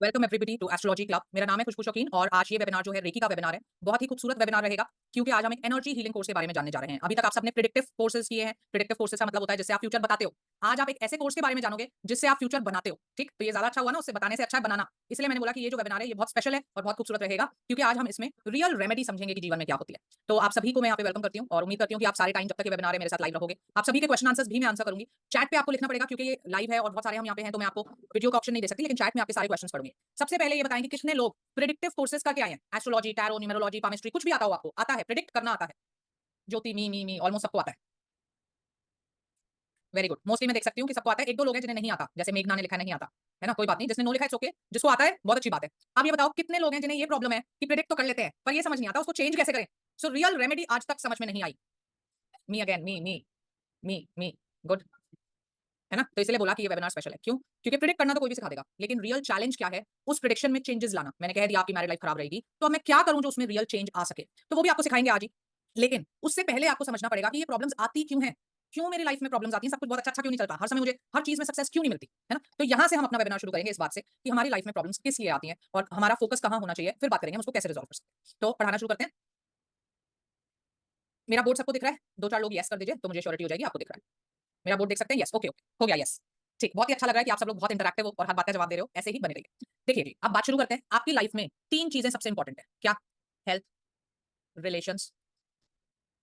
Welcome everybody to astrology club. मेरा नाम है खुशबू शौकीन और आज ये वेबिनार जो है रेकी का वेबिनार है। बहुत ही खूबसूरत वेबिनार रहेगा क्योंकि आज हम एक एनर्जी हीलिंग कोर्स के बारे में जानने जा रहे हैं। अभी तक आप सबने प्रिडिक्टिव कोर्सेज किए हैं। प्रिडिक्टिव कोर्सेज का मतलब होता है जिससे आप फ्यूचर बताते हो। आज आप एक ऐसे कोर्स के बारे में जानोगे जिससे आप फ्यूचर बनाते हो। ठीक, तो ये ज्यादा अच्छा हुआ ना, उससे बताने से अच्छा है बनाना। इसलिए मैंने बोला कि ये जो वेबिनार है ये बहुत स्पेशल है और बहुत खूबसूरत रहेगा क्योंकि आज हम इसमें रियल रेमेडी समझेंगे कि जीवन में क्या होती है। तो आप सभी को मैं यहाँ पे वेलकम करती हूँ और उम्मीद करती हूँ कि आप सारे टाइम जब तक ये वेबिनार है मेरे साथ लाइव रहोगे। आप सभी के क्वेश्चन आंसर्स भी मैं आंसर करूंगी। चैट पे आपको लिखना पड़ेगा क्योंकि ये लाइव है और बहुत सारे हम यहाँ पे हैं, तो मैं आपको वीडियो का ऑप्शन नहीं दे सकती, लेकिन चैट में आपके सारे क्वेश्चन पढ़ूंगी। सबसे पहले ये बताएं कि कितने लोग प्रिडिक्टिव कोर्सेज करके आए हैं। एस्ट्रोलॉजी, टैरो, न्यूमेरोलॉजी, पामिस्ट्री, कुछ भी आता हो आपको, आता है प्रिडिक्ट करना आता है। ज्योति, मी ऑलमोस्ट सबको आता है। Very good. मोस्टली मैं देख सकती हूँ कि सबको आता है। एक दो लोग हैं जिन्हें नहीं आता, जैसे मेघना ने लिखा है नहीं आता, है ना, कोई बात नहीं। जिसने नो लिखा है ओके, जिसको आता है बहुत अच्छी बात है। अब ये बताओ कितने लोग हैं जिन्हें ये प्रॉब्लम है कि प्रिडिक्ट तो कर लेते हैं पर ये समझ नहीं आता उसको चेंज कैसे करें। सो रियल रेमेडी आज तक समझ में नहीं आई। मी अगेन, मी गुड, है ना। तो इसलिए बोला कि ये वेबिनार स्पेशल है। क्यों? क्योंकि प्रिडिक्ट करना तो कोई भी सिखा देगा, लेकिन रियल चैलेंज क्या है उस प्रिडिक्शन में चेंजेस लाना। मैंने कह दिया आपकी मैरिड लाइफ खराब रहेगी, तो अब मैं क्या करूं जो उसमें रियल चेंज आ सके, तो वो भी आपको सिखाएंगे आज ही। लेकिन उससे पहले आपको समझना पड़ेगा कि ये प्रॉब्लम्स आती क्यों हैं। क्यों मेरी लाइफ में प्रॉब्लम्स आती हैं, सब कुछ बहुत अच्छा अच्छा क्यों नहीं चलता, हर समय मुझे हर चीज में सक्सेस क्यों नहीं मिलती, है ना। तो यहां से हम अपना वेबिनार शुरू करेंगे इस बात से कि हमारी लाइफ में प्रॉब्लम्स किस लिए आती हैं और हमारा फोकस कहां होना चाहिए, फिर बात करेंगे हम उसको कैसे रिजॉल्व कर सकते हैं। तो पढ़ाना शुरू करते हैं। मेरा बोर्ड सबको दिख रहा है? दो चार लोग यस कर दीजिए तो मुझे श्योरिटी हो जाएगी आपको दिख रहा है। मेरा बोर्ड देख सकते हैं? यस, ओके ओके, हो गया यस। ठीक, बहुत ही अच्छा लग रहा है कि आप सब लोग बहुत इंटरैक्टिव हो और हर बात का जवाब दे रहे हो। ऐसे ही बने रहिए। देखिए जी, अब बात शुरू करते हैं। आपकी लाइफ में तीन चीजें सबसे इंपॉर्टेंट है। क्या? हेल्थ, रिलेशंस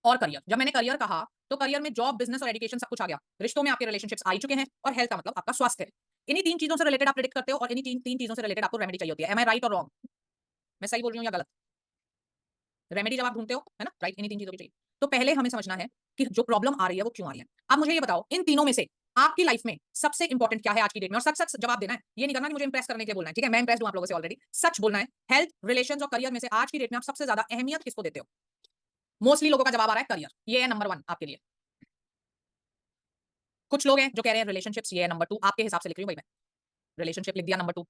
और करियर। जब मैंने करियर कहा तो करियर में जॉब, बिजनेस और एजुकेशन सब कुछ आ गया। रिश्तों में आपके रिलेशनशिप्स आ ही चुके हैं और हेल्थ का मतलब आपका स्वास्थ्य। इन्हीं तीन चीजों से रिलेटेड आप प्रेडिक्ट करते हो और इन्हीं तीन तीन चीजों से रिलेटेड आपको रेमेडी चाहिए होती है। एम आई राइट और रॉन्ग? मैं सही बोल रही हूँ या गलत? रेमेडी जब आप ढूंढते हो, है ना, राइट, इन्हीं तीन चीजों की चाहिए। तो पहले हमें समझना है कि जो प्रॉब्लम आ रही है वो क्यों आ रही है। अब मुझे ये बताओ इन तीनों में से आपकी लाइफ में सबसे इंपॉर्टेंट क्या है आज की डेट में, और सच सच जवाब देना है। ये नहीं करना कि मुझे इंप्रेस करने के लिए बोलना है, ठीक है, मैं इंप्रेस हूं आप लोगों से ऑलरेडी। सच बोलना है। हेल्थ, रिलेशंस और करियर में से आज की डेट में आप सबसे ज्यादा अहमियत किसको देते हो? मोस्टली लोगों का जवाब आ रहा है करियर, ये है नंबर वन आपके लिए। कुछ लोग हैं जो कह रहे हैं रिलेशनशिप्स, ये है नंबर टू। आपके हिसाब से लिख रही हूँ भाई मैं, रिलेशनशिप लिख दिया नंबर टू।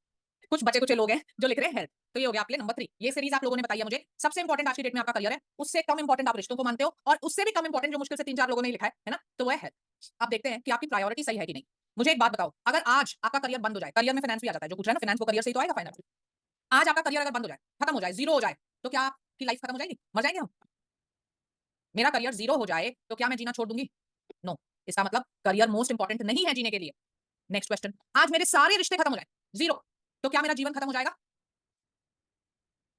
कुछ बचे कुछ लोग हैं जो लिख रहे हैं हेल्थ, तो ये हो गया आपके लिए नंबर थ्री। ये सीरीज आप लोगों ने बताई है मुझे सबसे इंपॉर्टेंट आज की डेट में आपका करियर है, उससे कम इंपॉर्टेंट आप रिश्तों को मानते हो और उससे भी कम इंपॉर्टेंट जो मुश्किल से तीन चार लोगों ने लिखा है ना, तो वो है हेल्थ। आप देखते हैं कि आपकी प्रायोरिटी सही है कि नहीं। मुझे एक बात बताओ, अगर आज आपका करियर बंद हो जाए, करियर में फाइनेंस भी आ जाता है, जो पूछ रहा है ना फाइनेंस, वो करियर से ही तो आएगा फाइनेंस। आज आपका करियर अगर बंद हो जाए, खत्म हो जाए, जीरो हो जाए, तो क्या आपकी लाइफ खत्म हो जाएगी, मर जाएंगे हम? मेरा करियर जीरो हो जाए तो क्या मैं जीना छोड़ दूंगी? नो। इसका मतलब करियर मोस्ट इंपॉर्टेंट नहीं है जीने के लिए। नेक्स्ट क्वेश्चन, आज मेरे सारे रिश्ते खत्म हो जाए, जीरो, तो क्या मेरा जीवन खत्म हो जाएगा?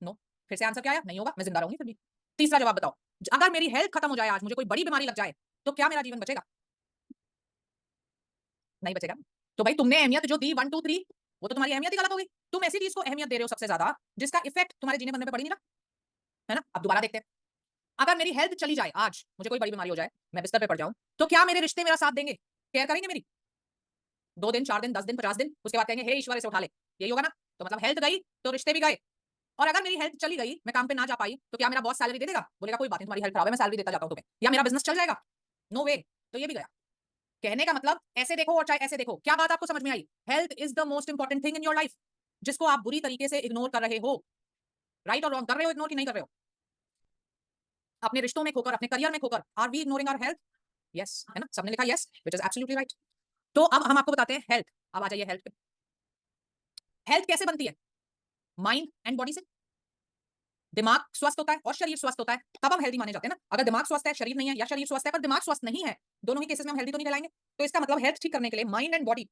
नो। फिर से आंसर क्या आया? नहीं होगा, मैं जिंदा रहूंगी फिर भी। तीसरा जवाब बताओ, अगर मेरी हेल्थ खत्म हो जाए, आज मुझे कोई बड़ी बीमारी लग जाए, तो क्या मेरा जीवन बचेगा? नहीं बचेगा। तो भाई तुमने अहमियत जो दी वन टू थ्री, वो तो तुम्हारी अहमियत ही गलत हो गई। तुम ऐसी चीज को अहमियत दे रहे हो सबसे ज्यादा जिसका इफेक्ट तुम्हारे जीने बनने पे पड़ ही नहीं रहा, है ना। अब दोबारा देखते हैं, अगर मेरी हेल्थ चली जाए, आज मुझे कोई बड़ी बीमारी हो जाए, मैं बिस्तर पे पड़ जाऊं, तो क्या मेरे रिश्ते मेरा साथ देंगे, केयर करेंगे मेरी? 2 दिन, 4 दिन, 10 दिन, 50 दिन, उसके बाद कहेंगे हे ईश्वर इसे उठा ले। यही होगा ना। तो मतलब हेल्थ गई तो रिश्ते भी गए। और अगर मेरी हेल्थ चली गई, मैं काम पे ना जा पाई, तो क्या मेरा बॉस सैलरी दे देगा? बोलेगा कोई बात नहीं, तुम्हारी हेल्थ खराब है, मैं सैलरी देता जाता हूं तुम्हें, या मेरा बिजनेस चल जाएगा? नो वे। तो ये भी गया। कहने का मतलब ऐसे देखो और चाहे ऐसे देखो, क्या बात आपको समझ में आई? Health is the most important thing in your life, जिसको आप बुरी तरीके से इग्नोर कर रहे हो। राइट और रॉन्ग, कर रहे हो इग्नोर कि नहीं कर रहे हो? अपने रिश्तों में खोकर, अपने करियर में खोकर, are we ignoring our health? Yes, है ना, सबने लिखा yes, which is absolutely right. तो अब हम आपको बताते हैं हेल्थ। अब आ जाइए हेल्थ पे। हेल्थ कैसे बनती है? माइंड एंड बॉडी से। दिमाग स्वस्थ होता है और शरीर स्वस्थ होता है, तब हम हेल्दी माने जाते हैं ना। अगर दिमाग स्वस्थ है, शरीर नहीं है, या शरीर स्वस्थ है पर दिमाग स्वस्थ नहीं है, दोनों ही केसेस में हम हेल्दी तो नहीं कहलाएंगे। तो इसका मतलब हेल्थ ठीक करने के लिए माइंड एंड बॉडी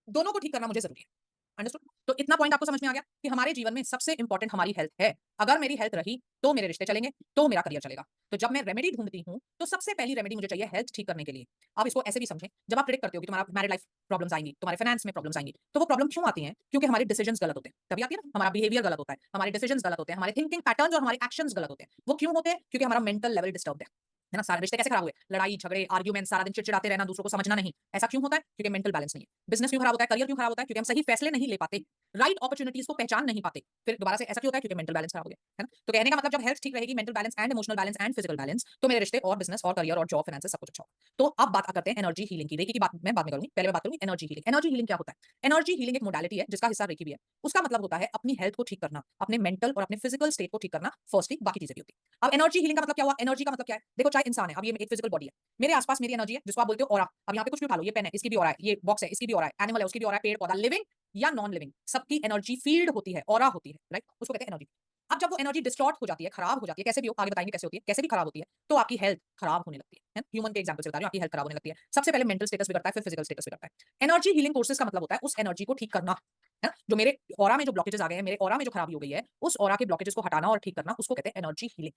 दोनों को ठीक करना मुझे जरूरी है। अंडरस्टूड? तो इतना पॉइंट आपको समझ में आ गया कि हमारे जीवन में सबसे इंपॉर्टेंट हमारी हेल्थ है। अगर मेरी हेल्थ रही तो मेरे रिश्ते चलेंगे, तो मेरा करियर चलेगा। तो जब मैं रेमेडी ढूंढती हूँ तो सबसे पहली रेमेडी मुझे चाहिए हेल्थ ठीक करने के लिए। आप इसको ऐसे भी समझें, जब आप प्रेडिक्ट करते हो कि तुम्हारा मैरिड लाइफ प्रॉब्लम्स आएंगी, तुम्हारे फाइनेंस में प्रॉब्लम्स आएंगी, तो वो प्रॉब्लम क्यों आती है? क्योंकि हमारे डिसीजंस गलत होते हैं, तभी आती है ना। हमारा बिहेवियर गलत होता है, हमारे डिसीजंस गलत होते हैं, हमारे थिंकिंग पैटर्न्स और हमारे एक्शंस गलत होते हैं। वो क्यों होते हैं? क्योंकि हमारा मेंटल लेवल डिस्टर्ब है ना। सारे रिश्ते कैसे खराब हुए? लड़ाई झगड़े, आर्ग्यूमेंट, सारा दिन चिड़चिड़ाते रहना, दूसरों को समझना नहीं। ऐसा क्यों होता है? क्योंकि मेंटल बैलेंस नहीं है। बिजनेस क्यों खराब होता है, करियर क्यों खराब होता है? क्योंकि हम सही फैसले नहीं ले पाते, राइट अपॉर्चुनिटीज को पहचान नहीं पाते। फिर दोबारा से ऐसा क्यों होता है? क्योंकि मेंटल बैलेंस खराब हो गया, है ना। तो कहने का मतलब जब हेल्थ ठीक रहेगी, mental balance and emotional balance and physical balance, तो मेरे रिश्ते और बिजनेस और करियर और जॉब, फाइनेंस सब कुछ अच्छा होगा। तो अब बात करते हैं एनर्जी हीलिंग की। रेकी की बात मैं बाद में करूंगी, पहले मैं बात करूंगी एनर्जी हीलिंग। एनर्जी हीलिंग क्या होता है? एनर्जी हीलिंग एक मोडालिटी है जिसका हिस्सा रेकी भी है। उसका मतलब होता है अपनी हेल्थ को ठीक करना, अपने मेंटल और अपने फिजिकल स्टेट को ठीक करना फर्स्टली, बाकी चीजें भी होती है। अब एनर्जी हीलिंग का मतलब क्या हुआ? एनर्जी का मतलब क्या है? देखो, चाहे इंसान है, अब ये एक फिजिकल बॉडी है, मेरे आसपास मेरी एनर्जी है जिसको आप बोलते हो ऑरा। अब यहाँ पे कुछ भी उठा लो, ये पेन है इसकी भी ऑरा है, ये बॉक्स है इसकी भी ऑरा है, एनिमल है उसकी भी ऑरा है, पेड़ पौधा, लिविंग या नॉन लिविंग, सबकी एनर्जी फील्ड होती है, ऑरा होती है, राइट, उसको कहते हैं एनर्जी। अब जब वो एनर्जी डिस्टॉर्ट हो जाती है, खराब हो जाती है, कैसे भी हो, आगे बताएंगे कैसे होती है, कैसे भी खराब होती है, तो आपकी हेल्थ खराब होने लगती है। ह्यूमन के एग्जांपल से बता रही हूँ, आपकी हेल्थ खराब होने लगती है। सबसे पहले मेंटल स्टेटस बिगड़ता है, फिर फिजिकल स्टेटस बिगड़ता है। एनर्जी हीलिंग कोर्सेज का मतलब होता है उस एनर्जी को ठीक करना, है ना। जो मेरे ऑरा में जो ब्लॉकेजेस आ गए हैं, मेरे ऑरा में जो खराबी हो गई है, उस ऑरा के ब्लॉकेजेस को हटाना और ठीक करना, उसको कहते हैं एनर्जी हीलिंग।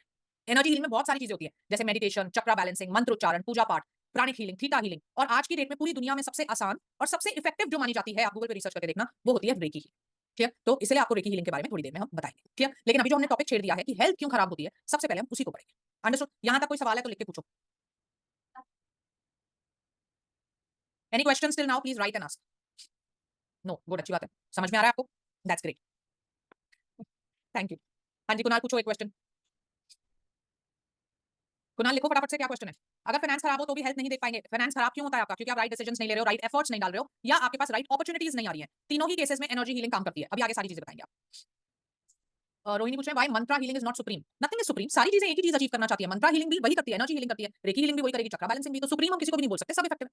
एनर्जी हीलिंग में बहुत सारी चीजें होती है, जैसे मेडिटेशन, चक्रा बैलेंसिंग, मंत्र उच्चारण, पूजा पाठ, प्राणिक हीलिंग, थीटा हीलिंग, और आज की डेट में पूरी दुनिया में सबसे आसान और सबसे इफेक्टिव जो मानी जाती है, आप गूगल पे रिसर्च करके देखना, वो होती है रेकी हीलिंग। ठीक है, तो इसलिए आपको रेकी हीलिंग के बारे में थोड़ी देर में हम बताएंगे। ठीक है, लेकिन अभी जो हमने टॉपिक छेड़ दिया है कि हेल्थ क्यों खराब होती है, सबसे पहले हम उसी को पढ़ेंगे। अंडरस्टूड? यहां तक कोई सवाल है तो लिख के पूछो। Any question till now, please write and ask. No, good, अच्छी बात है, समझ में आ रहा है आपको, दैट्स ग्रेट, थैंक यू। हाँ जी कुणाल, पूछो एक क्वेश्चन। कुणाल लिखो फटाफट से, क्या क्वेश्चन है। अगर फाइनेंस खराब हो तो भी हेल्थ नहीं देख पाएंगे। फाइनेंस खराब क्यों होता है आपका? क्योंकि आप राइट डिसीजंस नहीं ले रहे हो, राइट एफर्ट्स नहीं डाल रहे हो, या आपके पास राइट अपॉर्चुनिटीज नहीं आ रही है। तीनों ही केसेस में एनर्जी हीलिंग काम करती है। अभी आगे सारी चीजें बताएंगे आप। रोहिणी पूछ रहे हैं why Mantra healing is not supreme. Nothing is supreme, सारी चीजें एक ही चीज अचीव करना चाहती है। मंत्रा हीलिंग भी वही करती है, एनर्जी हीलिंग करती है, रेकी हीलिंग भी वही करेगी, चक्रा बैलेंसिंग भी। तो सुप्रीम हम किसी को भी नहीं बोल सकते, सब इफेक्टिव है।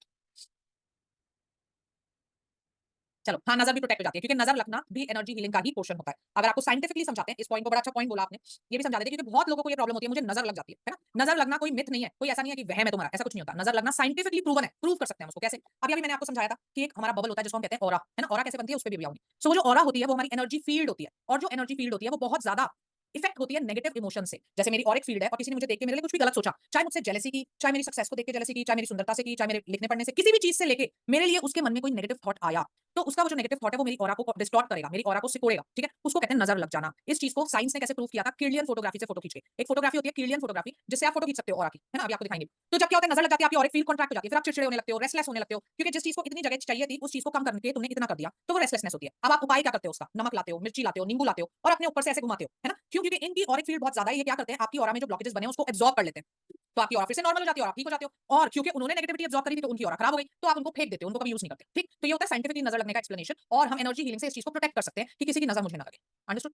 चलो, हाँ, नजर भी प्रोटेक्ट हो जाती है, क्योंकि नजर लगना भी एनर्जी हीलिंग का ही पोर्शन होता है। अगर आपको साइंटिफिकली समझाते हैं इस पॉइंट को, बड़ा अच्छा पॉइंट बोला आपने, ये भी समझा देते हैं, क्योंकि बहुत लोगों को ये प्रॉब्लम होती है, मुझे नजर लग जाती है ना। नजर लगना कोई मिथ नहीं है, कोई ऐसा नहीं है कि वहम है तुम्हारा, ऐसा कुछ नहीं होता। नजर लगना साइंटिफिकली प्रूवन है, प्रूव कर सकते हैं उसको। कैसे? अभी अभी मैंने आपको समझाया था कि एक हमारा बबल होता है जिसको हम कहते हैं ऑरा, है ना। ऑरा कैसे बनती है उस पर भी आऊंगी। सो वो जो ऑरा होती है वो हमारी एनर्जी फील्ड होती है, और जो एनर्जी फील्ड होती है वो बहुत ज्यादा इफेक्ट होती है नेगेटिव इमोशन से। जैसे मेरी ऑरिक फील्ड है और किसी ने मुझे देख के मेरे लिए कुछ भी गलत सोचा, चाहे मुझसे जेलसी की, चाहे मेरी सक्सेस को देख के जेलसी की, चाहे मेरी सुंदरता से की, चाहे मेरे लिखने पढ़ने से, किसी भी चीज से लेके मेरे लिए उसके मन में कोई नेगेटिव थॉट आया, तो उसका वो जो नेगेटिव थॉट है वो मेरी ऑरा को डिस्टॉर्ट करेगा, मेरी ऑरा को सिकोड़ेगा। ठीक है, उसको कहते हैं नजर लग जाना। इस चीज को साइंस ने कैसे प्रूव किया था? किर्लियन फोटोग्राफी से फोटो खींच के। एक फोटोग्राफी होती है किर्लियन फोटोग्राफी, जिससे आप फोटो खींच सकते हो ऑरा की, है ना। अभी आपको दिखाएंगे। तो जब क्या होता है, नजर लग जाती है, आपकी ऑरिक फील्ड कॉन्ट्रैक्ट हो जाती है, फिर आप चिड़चिड़े होने लगते हो, रेस्टलेस होने लगते हो, क्योंकि जिस चीज को इतनी जगह चाहिए थी उस चीज को कम करके तुमने इतना कर दिया, तो वो रेस्टलेसनेस होती है। अब आप उपाय क्या करते हो उसका? नमक लाते हो, मिर्ची लाते हो, नींबू लाते हो, और अपने ऊपर से ऐसे घुमाते हो, है ना। क्यों? क्योंकि इनकी ऑरिक फील्ड बहुत ज्यादा है। ये क्या करते हैं, आपकी ऑरा में जो ब्लॉकेजेस बने हैं उसको एब्जॉर्ब कर लेते हैं, तो आपकी ऑरा फिर से नॉर्मल हो जाती है और आप ठीक हो जाते हो। और क्योंकि उन्होंने नेगेटिविटी एब्जॉर्ब करी थी तो उनकी ऑरा खराब हो गई, तो आप उनको फेंक देते हो, उनको कभी यूज नहीं करते। ठीक, तो ये होता है साइंटिफिकली नजर लगने का एक्सप्लेनेशन, और हम एनर्जी हीलिंग से इस चीज को प्रोटेक्ट कर सकते हैं कि किसी की नजर मुझे ना लगे। अंडरस्टूड?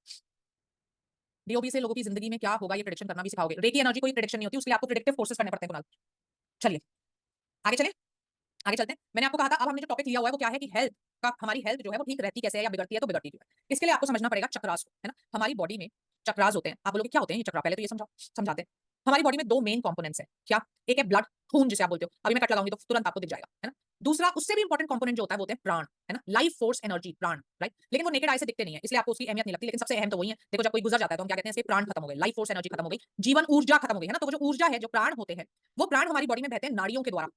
डीओबी से लोगों की जिंदगी में क्या होगा ये प्रेडिक्शन करना भी सिखाओगे। रेकी एनर्जी कोई प्रेडिक्शन नहीं होती, उसके लिए आपको प्रेडिक्टिव फोर्सेस करने पड़ते हैं कुणाल। चलिए आगे चले, आगे चलते हैं। मैंने आपको कहा था अब हमने जो टॉपिक लिया हुआ है वो क्या है कि हेल्थ का, हमारी हेल्थ जो है वो ठीक रहती कैसे है या बिगड़ती है तो बिगड़ती क्यों है। इसके लिए आपको समझना पड़ेगा चक्रास को, है ना। हमारी बॉडी में चक्रास होते हैं। आप बोलोगे क्या होते हैं ये चक्रा? पहले तो ये समझाते हैं। हमारी बॉडी में दो मेन कंपोनेंट्स है। क्या? एक है ब्लड, खून जिसे आप बोलते हो, अभी मैं कट लगाऊंगी तो तुरंत आपको दिख जाएगा, है ना। दूसरा उससे भी इंपॉर्टेंट कंपोनेंट जो होता है वो होते हैं प्राण, है ना, लाइफ फोर्स एनर्जी, प्राण, राइट। लेकिन वो नेकेड आई से दिखते नहीं है, इसलिए आपको उसकी अहमियत नहीं लगती, लेकिन सबसे अहम तो वही है। देखो जब कोई गुजर जाता है तो हम क्या कहते हैं, इसके प्राण खत्म हो गए, लाइफ फोर्स एनर्जी खत्म हो गई, जीवन ऊर्जा खत्म हो गई, है ना। तो वो जो ऊर्जा है, जो प्राण होते हैं, वो प्राण हमारी बॉडी में बहते हैं नाड़ियों के द्वारा।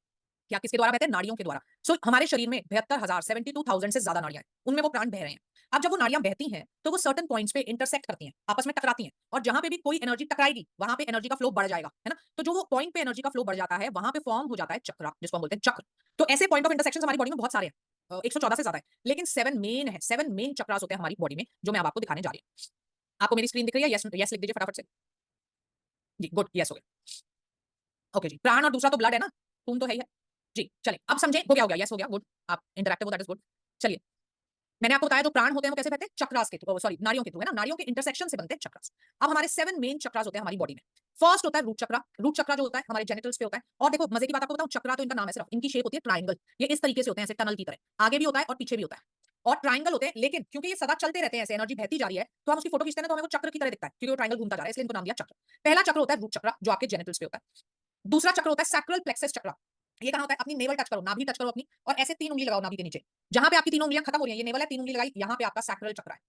क्या किसके द्वारा बहते हैं? नाड़ियों के द्वारा। सो हमारे शरीर में 72,000 72,000 से ज्यादा नाड़ियां हैं, उनमें वो प्राण बह रहे हैं। अब जब वो नाड़ियां बहती हैं तो वो सर्टेन पॉइंट्स पे इंटरसेक्ट करती हैं, आपस में टकराती हैं, और जहां पे भी कोई एनर्जी टकराएगी वहां पे एनर्जी का फ्लो बढ़ जाएगा, है ना। तो जो वो पॉइंट पे एनर्जी का फ्लो बढ़ जाता है वहां पे फॉर्म हो जाता है चक्रा, जिसको हम बोलते हैं चक्र। तो ऐसे पॉइंट ऑफ इंटरसेक्शन हमारी बॉडी में बहुत सारे हैं, 114 से ज्यादा है, लेकिन 7 मेन है, 7 मेन चक्रास होते हैं हमारी बॉडी में, जो मैं अब आपको दिखाने जा रही हूँ। आपको मेरी स्क्रीन दिख रही है? यस यस लिख दीजिए फटाफट से जी, गुड, यस हो गया। ओके जी, प्राण और दूसरा तो ब्लड है ना, खून तो है ही है जी। चलिए अब समझे, हो गया यस हो गया, गुड, आप इंटरैक्टिव हो, दैट इज गुड। चलिए, मैंने आपको बताया जो प्राण होते हैं वो कैसे बहते हैं? चक्रास के थ्रू, सॉरी, नाड़ियों के थ्रू, है ना। नाड़ियों के इंटरसेक्शन से बनते हैं चक्रास। अब हमारे 7 मेन चक्रास होते हैं हमारी बॉडी में। फर्स्ट होता है रूट चक्रा। रूट चक्रा जो होता है हमारे जेनिटल्स पे होता है, और देखो मजे की बात आपको बताऊं, चक्रा तो इनका नाम है सिर्फ, इनकी शेप होती है ट्रायंगल। ये इस तरीके से होते हैं, ऐसे टनल की तरह, आगे भी होता है और पीछे भी होता है, और ट्रायंगल होते हैं। लेकिन क्योंकि ये सदा चलते रहते हैं, ऐसे एनर्जी बहती जा रही है, तो हम उसकी फोटो खींचते हैं तो हमें वो चक्र की तरह दिखता है, क्योंकि वो ट्रायंगल घूमता जा रहा है, इसलिए इनको नाम दिया चक्र। पहला चक्र होता है रूट चक्रा, जो आपके जेनिटल्स पे होता है। दूसरा चक्र होता है सैक्रल प्लेक्सस चक्र। ये कहां होता है? अपनी नेवल टच करो, नाभि टच करो अपनी, और ऐसे 3 उंगली लगाओ नाभि के नीचे, जहां पे आपकी 3 उंगलियां खत्म हो रही है, ये नेवल है, 3 उंगली लगाई, यहां पे आपका सैक्रल चक्र है।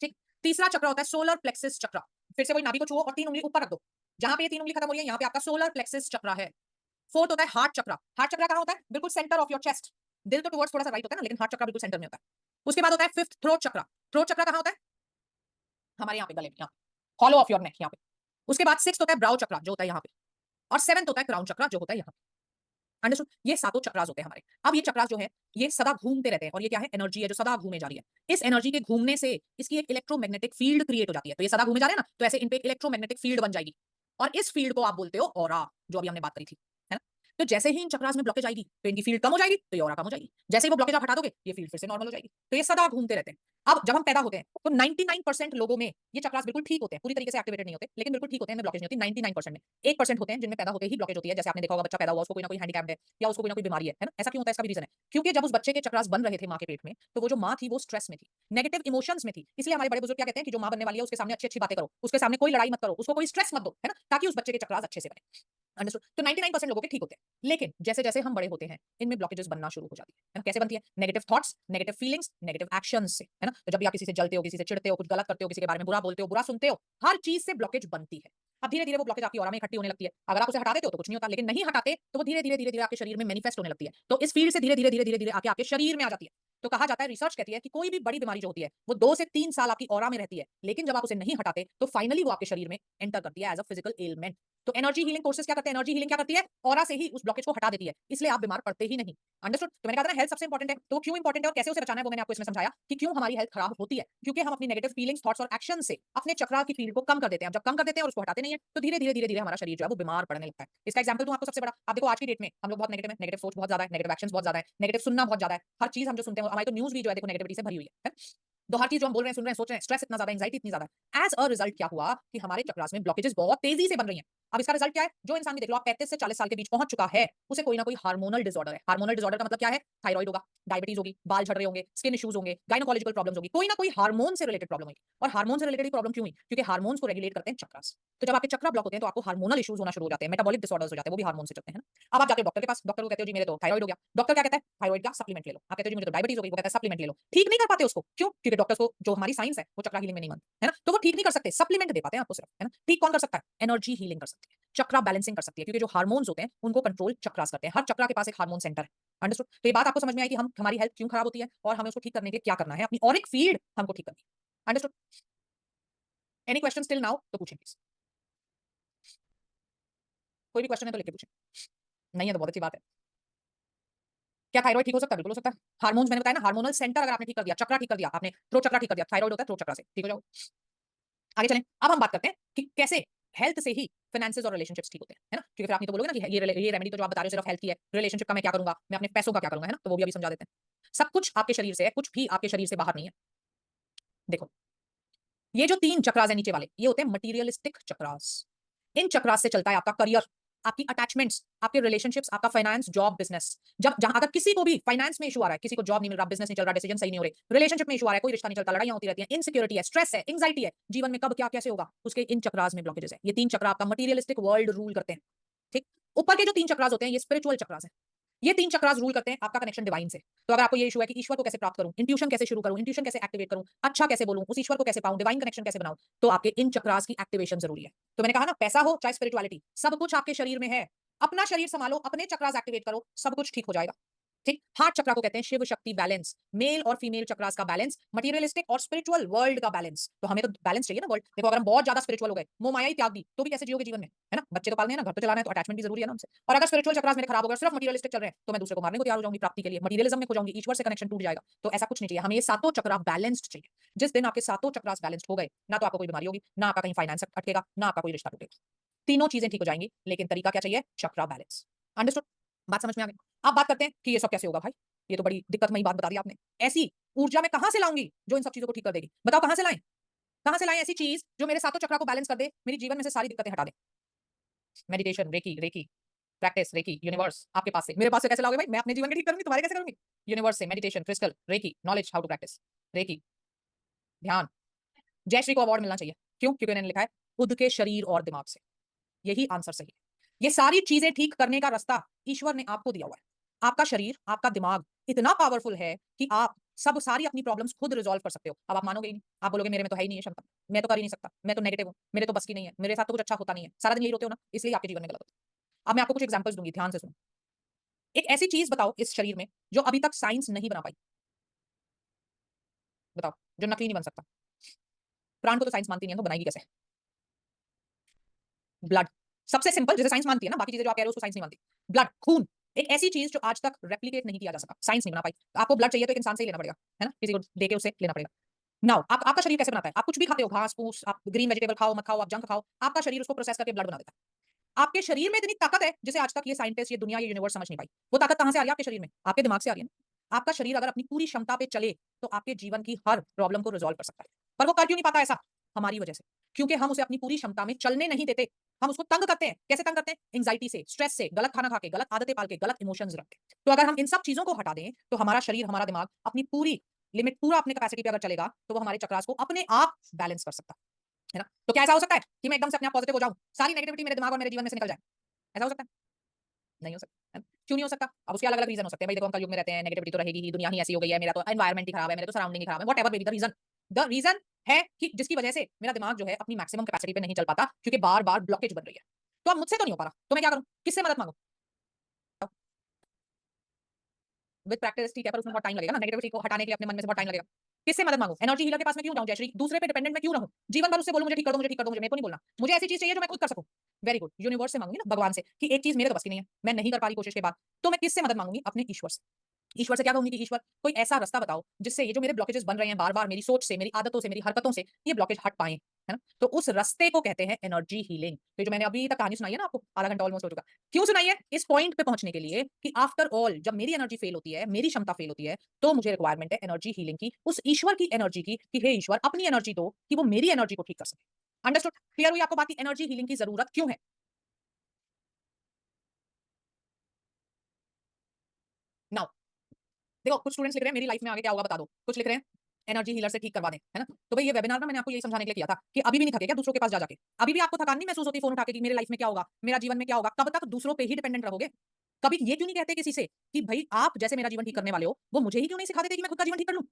ठीक। तीसरा चक्र होता है सोलर प्लेक्सिस चक्र। फिर से वही नाभि को छुओ और 3 उंगली ऊपर रख दो, जहां पे ये 3 उंगली खत्म हो रही है, यहां पे आपका सोलर प्लेक्सिस चक्र है। फोर्थ होता है हार्ट चक्र। हार्ट चक्र कहां होता है? बिल्कुल सेंटर ऑफ योर चेस्ट। दिल तो टुवर्ड्स थोड़ा सा राइट होता है ना, लेकिन हार्ट चक्र बिल्कुल सेंटर में होता है। उसके बाद होता है फिफ्थ थ्रोट चक्र। थ्रोट चक्र कहां होता है? हमारे यहाँ पे गले में, यहाँ पे हॉलो ऑफ योर नेक, यहाँ पे। उसके बाद सिक्स्थ होता है ब्राउ चक्र, जो होता है यहाँ पे, और सेवंथ होता है क्राउन चक्र, जो होता है यहाँ पे। अंडरस्टूड? ये सातों चक्रास होते हैं हमारे। अब ये चक्रास जो है ये सदा घूमते रहते हैं, और ये क्या है? एनर्जी है जो सदा घूमे जा रही है। इस एनर्जी के घूमने से इसकी एक इलेक्ट्रोमैग्नेटिक फील्ड क्रिएट हो जाती है। तो ये सदा घूमे जा रहे हैं ना, तो ऐसे इन पे इलेक्ट्रोमैग्नेटिक फील्ड बन जाएगी, और इस फील्ड को आप बोलते हो ऑरा, जो अभी हमने बात करी थी, है ना। तो जैसे ही इन चक्रास में ब्लॉकेज आएगी तो इनकी फील्ड कम हो जाएगी, तो ये ऑरा कम हो जाएगी। जैसे ही वो ब्लॉकेज आप हटा दोगे, ये फील्ड फिर से नॉर्मल हो जाएगी। तो ये सदा घूमते रहते हैं। अब जब हम पैदा होते हैं तो 99% लोगों में ये चक्रास बिल्कुल ठीक होते हैं, पूरी तरीके से एक्टिवेटेड नहीं होते, लेकिन बिल्कुल ठीक होते हैं, इनमें ब्लॉकेज नहीं होती 99% में। 1% होते हैं जिनमें पैदा होते ही ब्लॉकेज होती है। जैसे आपने देखा होगा, बच्चा पैदा हुआ, उसको कोई ना कोई हैंडीकैप है या उसको कोई ना कोई बीमारी है ना? ऐसा क्यों होता है? इसका भी रीजन है क्योंकि जब उस बच्चे के चक्रास बन रहे थे माँ के पेट में, तो वो जो माँ थी वो स्ट्रेस में थी, नेगेटिव इमोशंस में थी। इसलिए हमारे बड़े बुजुर्ग क्या कहते हैं कि जो माँ बनने वाली है उसके सामने अच्छी-अच्छी बातें करो, उसके सामने कोई लड़ाई मत करो, उसको कोई स्ट्रेस मत दो, है ना? ताकि उस बच्चे के चक्रास अच्छे से बने। अंडरस्टूड? तो 99% लोगों के ठीक होते हैं। लेकिन जैसे-जैसे हम बड़े होते हैं, इनमें ब्लॉकेजेस बनना शुरू हो जाती है ना? कैसे बनती है? Negative thoughts, negative feelings, negative actions से, है ना? तो जब भी आप किसी से जलते हो, किसी से चिढ़ते हो, कुछ गलत करते हो, किसी के बारे में बुरा बोलते हो, बुरा सुनते हो, हर चीज से ब्लॉकेज बनती है। अब धीरे-धीरे वो ब्लॉकेज आपकी ऑरा में इकट्ठी होने लगती है। अगर आप उसे हटा देते हो तो कुछ नहीं होता, लेकिन नहीं हटाते तो वो धीरे-धीरे, धीरे-धीरे आपके शरीर में मैनिफेस्ट होने लगती है। तो इस फील्ड से धीरे-धीरे, धीरे-धीरे, धीरे आके आपके शरीर में आ जाती है। तो कहा जाता है, रिसर्च कहती है कि कोई भी बड़ी बीमारी जो होती है, वो 2 से 3 साल आपकी ऑरा में रहती है, लेकिन जब आप उसे नहीं हटाते, तो फाइनली वो आपके शरीर में एंटर करती है एज़ अ फिजिकल एलिमेंट। तो एनर्जी हीलिंग कोर्सेस क्या करते हैं? एनर्जी हीलिंग क्या करती है? ऑरा से ही उस ब्लॉकेज को हटा देती है। इसलिए आप बीमार पड़ते ही नहीं। अंडरस्टूड? तो मैंने कहा था ना, हेल्थ सबसे इंपॉर्टेंट है। तो वो क्यों इंपॉर्टेंट है और कैसे उसे बचाना है, वो मैंने आपको इसमें समझाया कि क्यों हमारी हेल्थ खराब होती है। क्योंकि हम अपनी नेगेटिव फीलिंग्स, थॉट्स और एक्शन से अपने चक्रा की फील्ड को कम कर देते हैं। जब कम कर देते हैं और उसको हटाते नहीं है, तो धीरे-धीरे, धीरे-धीरे हमारा शरीर जो है वो बीमार पड़ने लगता है। इसका एग्जांपल दूं आपको सबसे बड़ा, आप देखो आज की डेट में हम लोग बहुत नेगेटिव है, नेगेटिव सोच बहुत ज्यादा है, नेगेटिव एक्शंस बहुत ज्यादा है, नेगेटिव सुनना बहुत ज्यादा है। हर चीज हम जो सुनते हैं, हमारी तो न्यूज भी जो है देखो नेगेटिविटी से भरी हुई है। तो हर चीज जो हम बोल रहे हैं, सुन रहे हैं, सोच रहे हैं, स्ट्रेस इतना ज्यादा, एंजाइटी इतनी ज्यादा है। एज अ रिजल्ट क्या हुआ कि हमारे चक्रास में ब्लॉकेजेस बहुत तेजी से बन रही हैं। अब इसका रिजल्ट क्या है? जो इंसान भी देख लो, आप 35 से 40 साल के बीच पहुंच चुका है, उसे कोई ना कोई हार्मोनल डिसऑर्डर है। हार्मोनल डिसऑर्डर का मतलब क्या है? थायराइड होगा, डायबिटीज होगी, बाल झड़ रहे होंगे, स्किन इश्यूज होंगे, गायनोकोलॉजिकल प्रॉब्लम्स होगी, कोई ना कोई हार्मोन से रिलेटेड प्रॉब्लम होगी। और हार्मोन से रिलेटेड प्रॉब्लम क्यों हुई? क्योंकि हार्मोन्स को रेगुलेट करते हैं चक्रास। तो जब आपके चक्र ब्लॉक होते हैं तो आपको हार्मोनल इश्यूज होना शुरू हो जाते हैं, मेटाबॉलिक डिसऑर्डर्स हो जाते हैं, वो भी हार्मोन से चलते हैं ना। अब आप जाके डॉक्टर के पास, डॉक्टर को कहते हो जी मेरे तो थायराइड हो गया। डॉक्टर क्या कहता है? थायराइड का सप्लीमेंट ले लो। आप कहते हो जी मुझे तो डायबिटीज हो गई, वो कहता है सप्लीमेंट ले लो। ठीक नहीं कर पाते उसको, क्यों? क्योंकि डॉक्टर्स को जो हमारी साइंस है वो चक्रा हीलिंग में नहीं मानते, है ना? तो वो ठीक नहीं कर सकते, सप्लीमेंट दे पाते हैं आपको सिर्फ, है ना? ठीक कौन कर सकता है? एनर्जी हीलिंग कर सकती है, चक्रा बैलेंसिंग कर सकती है, क्योंकि जो हार्मोन्स होते हैं उनको कंट्रोल चक्रास करते हैं। हर चक्रा के पास एक हार्मोन सेंटर है। अंडरस्टूड? तो ये बात आपको समझ में आई कि हम हमारी हेल्थ क्यों खराब होती है और हमें उसको ठीक करने के लिए क्या करना है, अपनी ऑरिक फील्ड हमको ठीक करनी है। Understood? Any question till now? तो पूछें प्लीज। कोई भी क्वेश्चन है तो लिख के पूछें। नहीं है तो बहुत अच्छी बात है। क्या थायराइड ठीक हो सकता है? बिल्कुल हो सकता है। हार्मोन्स मैंने बताया ना, हार्मोनल सेंटर अगर आपने ठीक कर दिया, चक्रा ठीक कर दिया, आपने थ्रोट चक्रा ठीक कर दिया, थायराइड होता है थ्रोट चक्रा से, ठीक हो जाओ। आगे चलें। अब हम बात करते हैं कि कैसे हेल्थ से ही फाइनेंसेस और रिलेशनशिप्स ठीक होते हैं, है ना? क्योंकि फिर आप नहीं तो बोलोगे ना कि ये रेमेडी तो जो आप बता रहे हो सिर्फ हेल्थ की है, रिलेशनशिप का मैं क्या करूंगा, मैं अपने पैसों का क्या करूंगा, है ना? तो वो भी अभी समझा देते हैं। सब कुछ आपके शरीर से है, कुछ भी आपके शरीर से बाहर नहीं है। देखो, ये जो 3 चक्रास है नीचे वाले, ये होते हैं मटीरियलिस्टिक चक्रास। इन चक्रास से चलता है आपका करियर, आपकी अटैचमेंट्स, आपके रिलेशनशिप्स, आपका फाइनेंस, जॉब, बिजनेस। जब जहां अगर किसी को भी फाइनेंस में इशू आ रहा है, किसी को जॉब नहीं मिल रहा, बिजनेस नहीं चल रहा, डिसीजन सही नहीं हो रहे, रिलेशनशिप में इशू आ रहा है, कोई रिश्ता नहीं चलता, लड़ाइयां होती रहती हैं, इनसिक्योरिटी है, स्ट्रेस है, एंजाइटी है, जीवन में कब क्या कैसे होगा, उसके इन चक्रास में ब्लॉकेजेस है। ये 3 चक्र आपका मटीरियलिस्टिक वर्ल्ड रूल करते हैं। ठीक। ऊपर के जो 3 चक्रास होते हैं, ये स्पिरिचुअल चक्रास हैं। ये 3 चक्रास रूल करते हैं आपका कनेक्शन डिवाइन से। तो अगर आपको ये इशू है कि ईश्वर को कैसे प्राप्त करूं, इंट्यूशन कैसे शुरू करूं, इंट्यूशन कैसे एक्टिवेट करूं, अच्छा कैसे बोलूं, उस ईश्वर को कैसे पाऊं, डिवाइन कनेक्शन कैसे बनाऊं, तो आपके इन चक्रास की एक्टिवेशन जरूरी है। तो मैंने कहा ना, पैसा हो चाहे स्पिरिचुअलिटी, सब कुछ आपके शरीर में है। अपना शरीर संभालो, अपने चक्रास एक्टिवेट करो, सब कुछ ठीक हो जाएगा। ठीक। हार्ट चक्रा को कहते हैं शिव शक्ति बैलेंस, मेल और फीमेल चक्रास का बैलेंस, मटेरियलिस्टिक और स्पिरिचुअल वर्ल्ड का बैलेंस। तो हमें तो बैलेंस चाहिए ना वर्ल्ड। देखो, अगर हम बहुत ज्यादा स्पिरिचुअल हो गए, मोह माया ही त्याग दी, तो भी कैसे जियोगे जीवन में, है ना? बच्चे तो पालने हैं ना, घर तो चलाना है, तो अटैचमेंट भी जरूरी है ना हमसे। और अगर स्पिरिचुअल चक्रास मेरे खराब हो गए, सिर्फ मटेरियलिस्टिक चल रहे हैं, तो मैं दूसरे को मारने को तैयार हो जाऊंगी प्राप्ति के लिए, मटेरियलिज्म में खो जाऊंगी, ईश्वर से कनेक्शन टूट जाएगा। तो ऐसा कुछ नहीं चाहिए हमें, ये सातों चक्रा बैलेंस्ड चाहिए। जिस दिन आपके सातों चक्रास बैलेंस्ड हो गए, ना तो आपको कोई बीमारी होगी, ना आपका कहीं फाइनेंस अटकेगा, ना आपका कोई रिश्ता टूटेगा। तीनों चीजें ठीक हो जाएंगी, लेकिन तरीका क्या चाहिए? चक्रा बैलेंस। अंडरस्टूड? बात समझ में आ गई? अब बात करते हैं कि ये सब कैसे होगा भाई। ये तो बड़ी दिक्कतमयी बात बता दी आपने। ऐसी ऊर्जा मैं कहां से लाऊंगी जो इन सब चीजों को ठीक कर देगी? बताओ कहां से लाएं? कहां से लाएं ऐसी चीज जो मेरे सातों चक्रा को बैलेंस कर दे, मेरी जीवन में से सारी दिक्कतें हटा दे? Meditation, reiki, reiki practice, reiki, universe आपके पास से। मेरे पास से कैसे लाओगे भाई? मैं अपने जीवन में ठीक करूंगी, तुम्हारे कैसे करूंगी? यूनिवर्स से, meditation, crystal, reiki, knowledge how to practice, reiki, ध्यान। जयश्री को अवार्ड मिलना चाहिए। क्यों? क्योंकि उन्होंने लिखा है खुद के शरीर और दिमाग से। यही आंसर सही है। ये सारी चीजें ठीक करने का रास्ता ईश्वर ने आपको दिया हुआ है। आपका शरीर, आपका दिमाग इतना पावरफुल है कि आप सब सारी अपनी प्रॉब्लम्स खुद रिजॉल्व कर सकते हो। अब आप मानोगे ही नहीं, आप बोलोगे मेरे में तो है ही नहीं है क्षमता, मैं तो कर ही नहीं सकता, मैं तो नेगेटिव हूं, मेरे तो बस की नहीं है, मेरे साथ तो कुछ अच्छा होता नहीं है। सारा दिन यही रोते हो ना, इसलिए आपके जीवन में गलत होता है। अब मैं आपको कुछ एग्जांपल्स दूंगी, ध्यान से सुनो। एक ऐसी चीज बताओ इस शरीर में जो अभी तक साइंस नहीं बना पाई। बताओ, जो नकली नहीं बन सकता। प्राण को तो साइंस मानती नहीं है, तो बनाएगी कैसे? ब्लड। सबसे सिंपल, जिसे साइंस मानती है ना, बाकी चीजें जो आप कह रहे हो उसको साइंस नहीं मानती। ब्लड, खून। एक ऐसी चीज जो आज तक रेप्लिकेट नहीं किया जा सका, साइंस नहीं बना पाई। आपको ब्लड चाहिए तो एक इंसान से ही लेना पड़ेगा, है ना? किसी को देके उसे लेना पड़ेगा। नाउ आपका शरीर कैसे बनाता है? आप कुछ भी खाते हो, घास फूस, आप ग्रीन वेजिटेबल खाओ मत खाओ, आप जंक खाओ, आपका शरीर उसको प्रोसेस करके ब्लड बना देता है। आपके शरीर में इतनी ताकत है जिसे आज तक ये साइंटिस्ट, ये दुनिया, ये यूनिवर्स समझ नहीं पाई। वो ताकत कहां से आ रही है? आपके शरीर में, आपके दिमाग से आ रही है ना। आपका शरीर अगर अपनी पूरी क्षमता पे चले तो आपके जीवन की हर प्रॉब्लम को रिजॉल्व कर सकता है। पर वो कर क्यों नहीं पाता ऐसा? हमारी वजह से। क्योंकि हम उसे अपनी पूरी क्षमता में चलने नहीं देते। हम उसको तंग करते हैं। कैसे तंग करते हैं? एंग्जाइटी से, स्ट्रेस से, गलत खाना खा के, गलत आदतें पाल के, गलत इमोशंस रख के। तो अगर हम इन सब चीजों को हटा दें तो हमारा शरीर, हमारा दिमाग अपनी पूरी लिमिट, पूरा अपने कैपेसिटी पे अगर चलेगा तो वो हमारे चक्रास को अपने आप बैलेंस कर सकता है ना। तो क्या ऐसा हो सकता है कि मैं एकदम से अपने आप पॉजिटिव हो जाऊं, सारी नेगेटिविटी मेरे दिमाग और मेरे जीवन में से निकल जाए? ऐसा हो सकता है? नहीं हो सकता, है ना? क्यों नहीं हो सकता? अब उसके अलग-अलग रीज़न हो सकते हैं। भाई देखो, हम कलयुग में रहते हैं, नेगेटिविटी तो रहेगी ही, दुनिया ही ऐसी हो गई है, मेरा तो एनवायरनमेंट ही खराब है, मेरे तो सराउंडिंग ही खराब है, whatever may be the reason. The reason है कि जिसकी वजह से मेरा दिमाग जो है अपनी मैक्सिमम कैपेसिटी पे नहीं चल पाता, क्योंकि बार-बार ब्लॉकेज बन रही है। तो अब मुझसे तो नहीं हो पा रहा, तो मैं क्या करूँ? किससे मदद माँगूँ? विद प्रैक्टिस ठीक है, पर उसमें बहुत टाइम लगेगा ना, नेगेटिविटी को हटाने के लिए अपने मन में से बहुत टाइम लगेगा। किससे मदद माँगूँ? एनर्जी हीलर के पास मैं क्यों जाऊँ जयश्री? दूसरे पे डिपेंडेंट मैं क्यों रहूँ? जीवन भर उससे बोलूँ मुझे ठीक कर दो, मुझे ठीक कर दो, मुझे, मेरे को नहीं बोलना। मुझे ऐसी चीज़ चाहिए जो मैं खुद कर सकूँ। वेरी गुड, यूनिवर्स से माँगूँगी ना, भगवान से, कि एक चीज़ मेरे तो बस की नहीं है, मैं नहीं कर पा रही कोशिश के बाद, तो मैं किससे मदद माँगूँगी? अपने ईश्वर से। ईश्वर से क्या कहूँगी कि ईश्वर कोई ऐसा रास्ता बताओ जिससे ये जो मेरे ब्लॉकेजेस बन रहे हैं बार-बार, मेरी सोच से, मेरी आदतों से, मेरी हरकतों से, ये ब्लॉकेज हट पाएँ, है ना? तो उस रास्ते को कहते हैं एनर्जी हीलिंग। तो ये जो मैंने अभी तक कहानी सुनाई है ना आपको, आधा घंटा ऑलमोस्ट हो चुका। क्यों सुनाई है? इस पॉइंट पे पहुँचने के लिए कि आफ्टर ऑल जब मेरी एनर्जी फेल होती है, मेरी क्षमता फेल होती है, तो मुझे रिक्वायरमेंट है एनर्जी हीलिंग की, उस ईश्वर की एनर्जी की, कि हे ईश्वर अपनी एनर्जी दो कि वो मेरी एनर्जी को ठीक कर सके। अंडरस्टूड? क्लियर हुई आपको बात कि एनर्जी हीलिंग की ज़रूरत क्यों है? नाउ देखो, कुछ स्टूडेंट्स लिख रहे हैं मेरी लाइफ में आगे क्या होगा बता दो। कुछ लिख रहे हैं एनर्जी हीलर से ठीक करवा दें, है ना? तो भई ये वेबिनार ना मैंने आपको यही समझाने के लिए किया था कि अभी भी नहीं थके क्या दूसरों के पास जा जाके? अभी भी आपको थकान नहीं महसूस होती फ़ोन उठा के कि मेरे लाइफ में क्या होगा? मेरा जीवन में क्या होगा? कब तक दूसरों पे ही डिपेंडेंट रहोगे? कभी ये क्यों नहीं कहते किसी से कि भई आप जैसे मेरा जीवन ठीक करने वाले हो, वो मुझे ही क्यों नहीं सिखा देते कि मैं खुद का जीवन ठीक कर लूँ?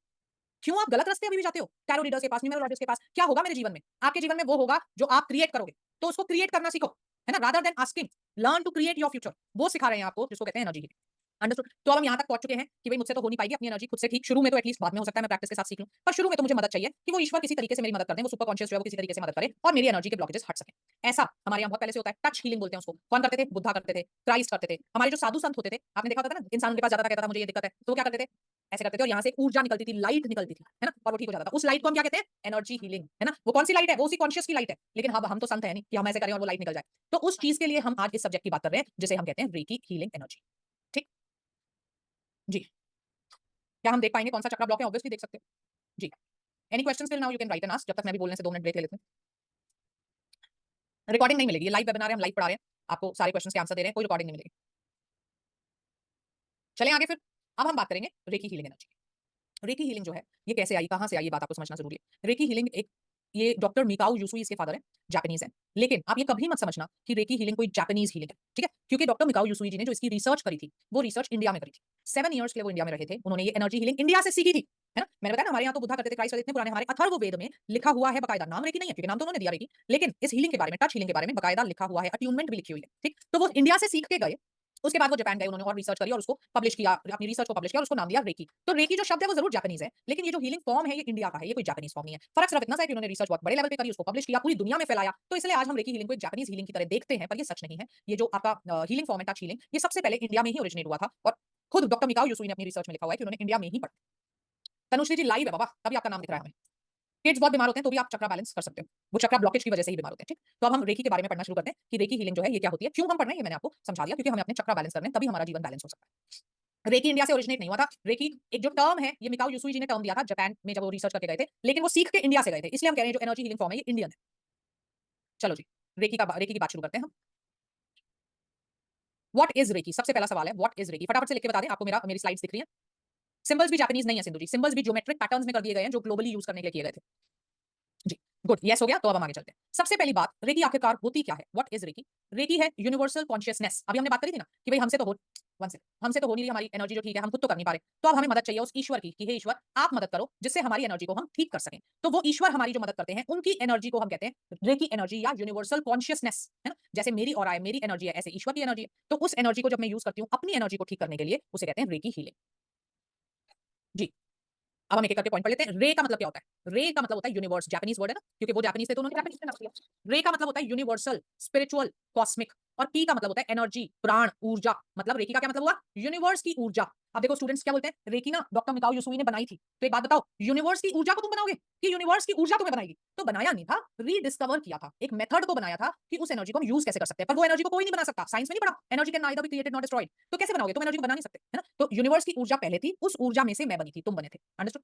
क्यों आप गलत रास्ते अभी भी जाते हो? टैरो रीडर्स के पास, न्यूमरोलॉजिस्ट के पास, क्या होगा मेरे जीवन में? आपके जीवन में वो होगा जो आप क्रिएट करोगे। तो उसको क्रिएट करना सीखो, है ना? Rather than asking, learn to create your future. वो सिखा रहे हैं आपको जिसको कहते हैं एनर्जी हीलिंग। अंडरस्टूड? तो अब हम यहाँ तक पहुँच चुके हैं कि भई मुझसे तो हो नहीं पाएगी अपनी एनर्जी खुद से ठीक, शुरू में तो एटलीस्ट, बाद में हो सकता है मैं प्रैक्टिस के साथ सीख लूँ। पर शुरू में तो मुझे मदद चाहिए कि वो ईश्वर किसी तरीके से मेरी मदद कर दें, वो सुपर कॉन्शियस जो है वो किसी तरीके से मदद करे और मेरी एनर्जी के ब्लॉकेजेस हट सकें। ऐसा हमारे यहाँ बहुत पहले से होता है, टच हीलिंग बोलते हैं उसको। कौन करते थे? बुद्धा करते थे, क्राइस्ट करते थे। हमारे जो साधु संत होते थे, आपने देखा होता था ना, इंसान उनके पास जाता था, कहता था मुझे ये दिक्कत है, तो वो क्या करते थे? ऐसे करते थे और यहाँ से एक ऊर्जा निकलती थी, लाइट निकलती थी, है ना? और वो ठीक हो जाता था। उस लाइट को हम क्या कहते हैं? एनर्जी हीलिंग, है ना? वो कौन-सी लाइट है? वो उसी कॉन्शियस की लाइट है। लेकिन अब हम तो संत हैं नहीं कि हम ऐसे करें और वो लाइट निकल जाए। तो उस चीज़ के लिए हम आज इस सब्जेक्ट की बात कर रहे हैं, जिसे हम कहते हैं रेकी हीलिंग एनर्जी। ठीक? जी। क्या हम देख पाएँगे कौन-सा चक्रा ब्लॉक है? ऑब्वियसली देख सकते हैं। जी। Any questions till now you can write and ask, जब तक मैं भी बोलने से 2 मिनट ब्रेक ले लेते हैं। रिकॉर्डिंग नहीं मिलेगी, ये लाइव वेबिनार है, हम लाइव पढ़ा रहे हैं। आपको सारे क्वेश्चन्स के आंसर दे रहे हैं, कोई रिकॉर्डिंग नहीं मिलेगी। चलें आगे फिर। अब हम बात करेंगे रेकी हीलिंग एनर्जी की। रेकी हीलिंग जो है, ये कैसे आई, कहाँ से आई, ये बात आपको समझना ज़रूरी है। रेकी हीलिंग एक, ये डॉक्टर मिकाओ यूसुई इसके फादर हैं, जापानीज़ हैं। लेकिन आप ये कभी मत समझना कि रेकी हीलिंग कोई जापानीज़ हीलिंग है, ठीक है? क्योंकि डॉक्टर मिकाओ यूसुई जी ने जो इसकी रिसर्च करी थी, वो रिसर्च इंडिया में करी थी। 7 इयर्स के लिए वो इंडिया में रहे थे। उन्होंने ये एनर्जी हीलिंग इंडिया से सीखी थी, है ना? मैंने बताया ना हमारे यहाँ तो बुद्धा करते थे, क्राइस्ट करते थे, इतने पुराने हमारे अथर्ववेद में लिखा हुआ है बकायदा। नाम रेकी नहीं है क्योंकि नाम तो उन्होंने दिया रेकी, लेकिन इस हीलिंग के बारे में, टच हीलिंग के बारे में बकायदा लिखा हुआ है, अट्यूनमेंट भी लिखी हुई है, ठीक? तो वो इंडिया से सीख के गए, उसके बाद वो जापान गए, उन्होंने और रिसर्च करी और उसको पब्लिश किया, अपनी रिसर्च को पब्लिश किया और उसको नाम दिया रेकी। तो रेकी जो शब्द है वो ज़रूर जापानीज़ है, लेकिन ये जो हीलिंग फॉर्म है ये इंडिया का है, ये कोई जापानीज़ फॉर्म नहीं है। फ़र्क सिर्फ इतना सा है कि उन्होंने रिसर्च बहुत बड़े लेवल पे करी, उसको पब्लिश किया, पूरी दुनिया में फैलाया। तो इसलिए आज हम रेकी हीलिंग को एक जापानीज़ हीलिंग की तरह देखते हैं, पर ये सच नहीं है। ये जो आपका हीलिंग फॉर्म है, टच हीलिंग, ये सबसे पहले इंडिया में ही ओरिजिनेट हुआ था और खुद डॉक्टर मिकाओ यूसुई ने अपनी रिसर्च में लिखा हुआ है कि उन्होंने इंडिया में ही पढ़ा। तनुश्री जी लाइव है बाबा, तभी आपका नाम दिख रहा है हमें। किड्स बहुत बीमार होते हैं तो भी आप चक्रा बैलेंस कर सकते हो। वो चक्रा ब्लॉकेज की वजह से ही बीमार होते हैं, ठीक? तो अब हम रेकी के बारे में पढ़ना शुरू करते हैं कि रेकी हीलिंग जो है ये क्या होती है? क्यों हम पढ़ रहे हैं ये मैंने आपको समझा दिया, क्योंकि हमें अपने चक्रा बैलेंस करने हैं, तभी हमारा जीवन बैलेंस हो सकता है। रेकी इंडिया से ओरिजिनेट नहीं हुआ था। रेकी एक जो टर्म है, ये मिकाओ यूसुई जी ने टर्म दिया था जापान में जब वो रिसर्च करके गए थे, लेकिन वो सीख के इंडिया से गए थे। इसलिए हम कह रहे हैं जो एनर्जी हीलिंग फॉर्म है ये इंडियन है। चलो जी, रेकी की बात शुरू करते हैं हम। What is reiki? सबसे पहला सवाल है व्हाट इज़ रेकी? फटाफट से लिख के बता दें, आपको मेरी स्लाइड्स दिख रही हैं? सिंबल्स भी जापानीज़ नहीं है सिंधु जी, सिंबल्स भी ज्योमेट्रिक पैटर्न्स में कर दिए गए हैं जो ग्लोबली यूज़ करने के लिए किए गए थे। जी, गुड, येस हो गया, तो अब हम आगे चलते हैं। सबसे पहली बात, रेकी आखिरकार होती क्या है? What is reiki? रेकी है यूनिवर्सल कॉन्शियसनेस। अभी हमने बात करी थी ना कि भई हमसे तो हो, वन सेकंड, हमसे तो हो नहीं रही हमारी एनर्जी जो ठीक है, हम खुद तो कर नहीं पा रहे। तो अब हमें मदद चाहिए उस ईश्वर की कि हे ईश्वर, आप मदद करो जिससे हमारी एनर्जी को हम ठीक कर सकें। तो वो ईश्वर हमारी जो मदद करते हैं, उनकी एनर्जी को हम कहते हैं रेकी एनर्जी या यूनिवर्सल कॉन्शियसनेस, है ना? जैसे मेरी ऑरा है, मेरी एनर्जी है, ऐसे ईश्वर की एनर्जी है। तो उस एनर्जी को जब मैं यूज़ करती हूँ अपनी एनर्जी को ठीक करने के लिए, उसे कहते हैं रेकी हीलिंग। जी। अब हम एक-एक करके पॉइंट पढ़ लेते हैं। रे का मतलब क्या होता है? रे का मतलब होता है यूनिवर्स, जापानीज़ वर्ड है ना, क्योंकि वो जापानीज़ थे तो उन्होंने जापानीज़ में नाम दिया। रे का मतलब होता है यूनिवर्सल, स्पिरिचुअल, कॉस्मिक, और की का मतलब होता है एनर्जी, प्राण, ऊर्जा। मतलब रेकी का क्या मतलब हुआ? यूनिवर्स की ऊर्जा। अब देखो स्टूडेंट्स क्या बोलते हैं, रेकी ना डॉक्टर मिकाओ यूसुई ने बनाई थी। तो एक बात बताओ, यूनिवर्स की ऊर्जा को तुम बनाओगे कि यूनिवर्स की ऊर्जा तुम्हें बनाएगी? तो बनाया नहीं था, रीडिस्कवर किया था, एक मेथड को बनाया था कि उस एनर्जी को हम यूज कैसे कर सकते हैं। पर वो एनर्जी को कोई नहीं बना सकता, साइंस में नहीं पढ़ा, energy can neither be created not destroyed. तो कैसे बनाओगे? तुम एनर्जी को बना नहीं सकते, है ना? तो यूनिवर्स की ऊर्जा पहले थी, उस ऊर्जा में से मैं बनी थी, तुम बने थे। अंडरस्टूड?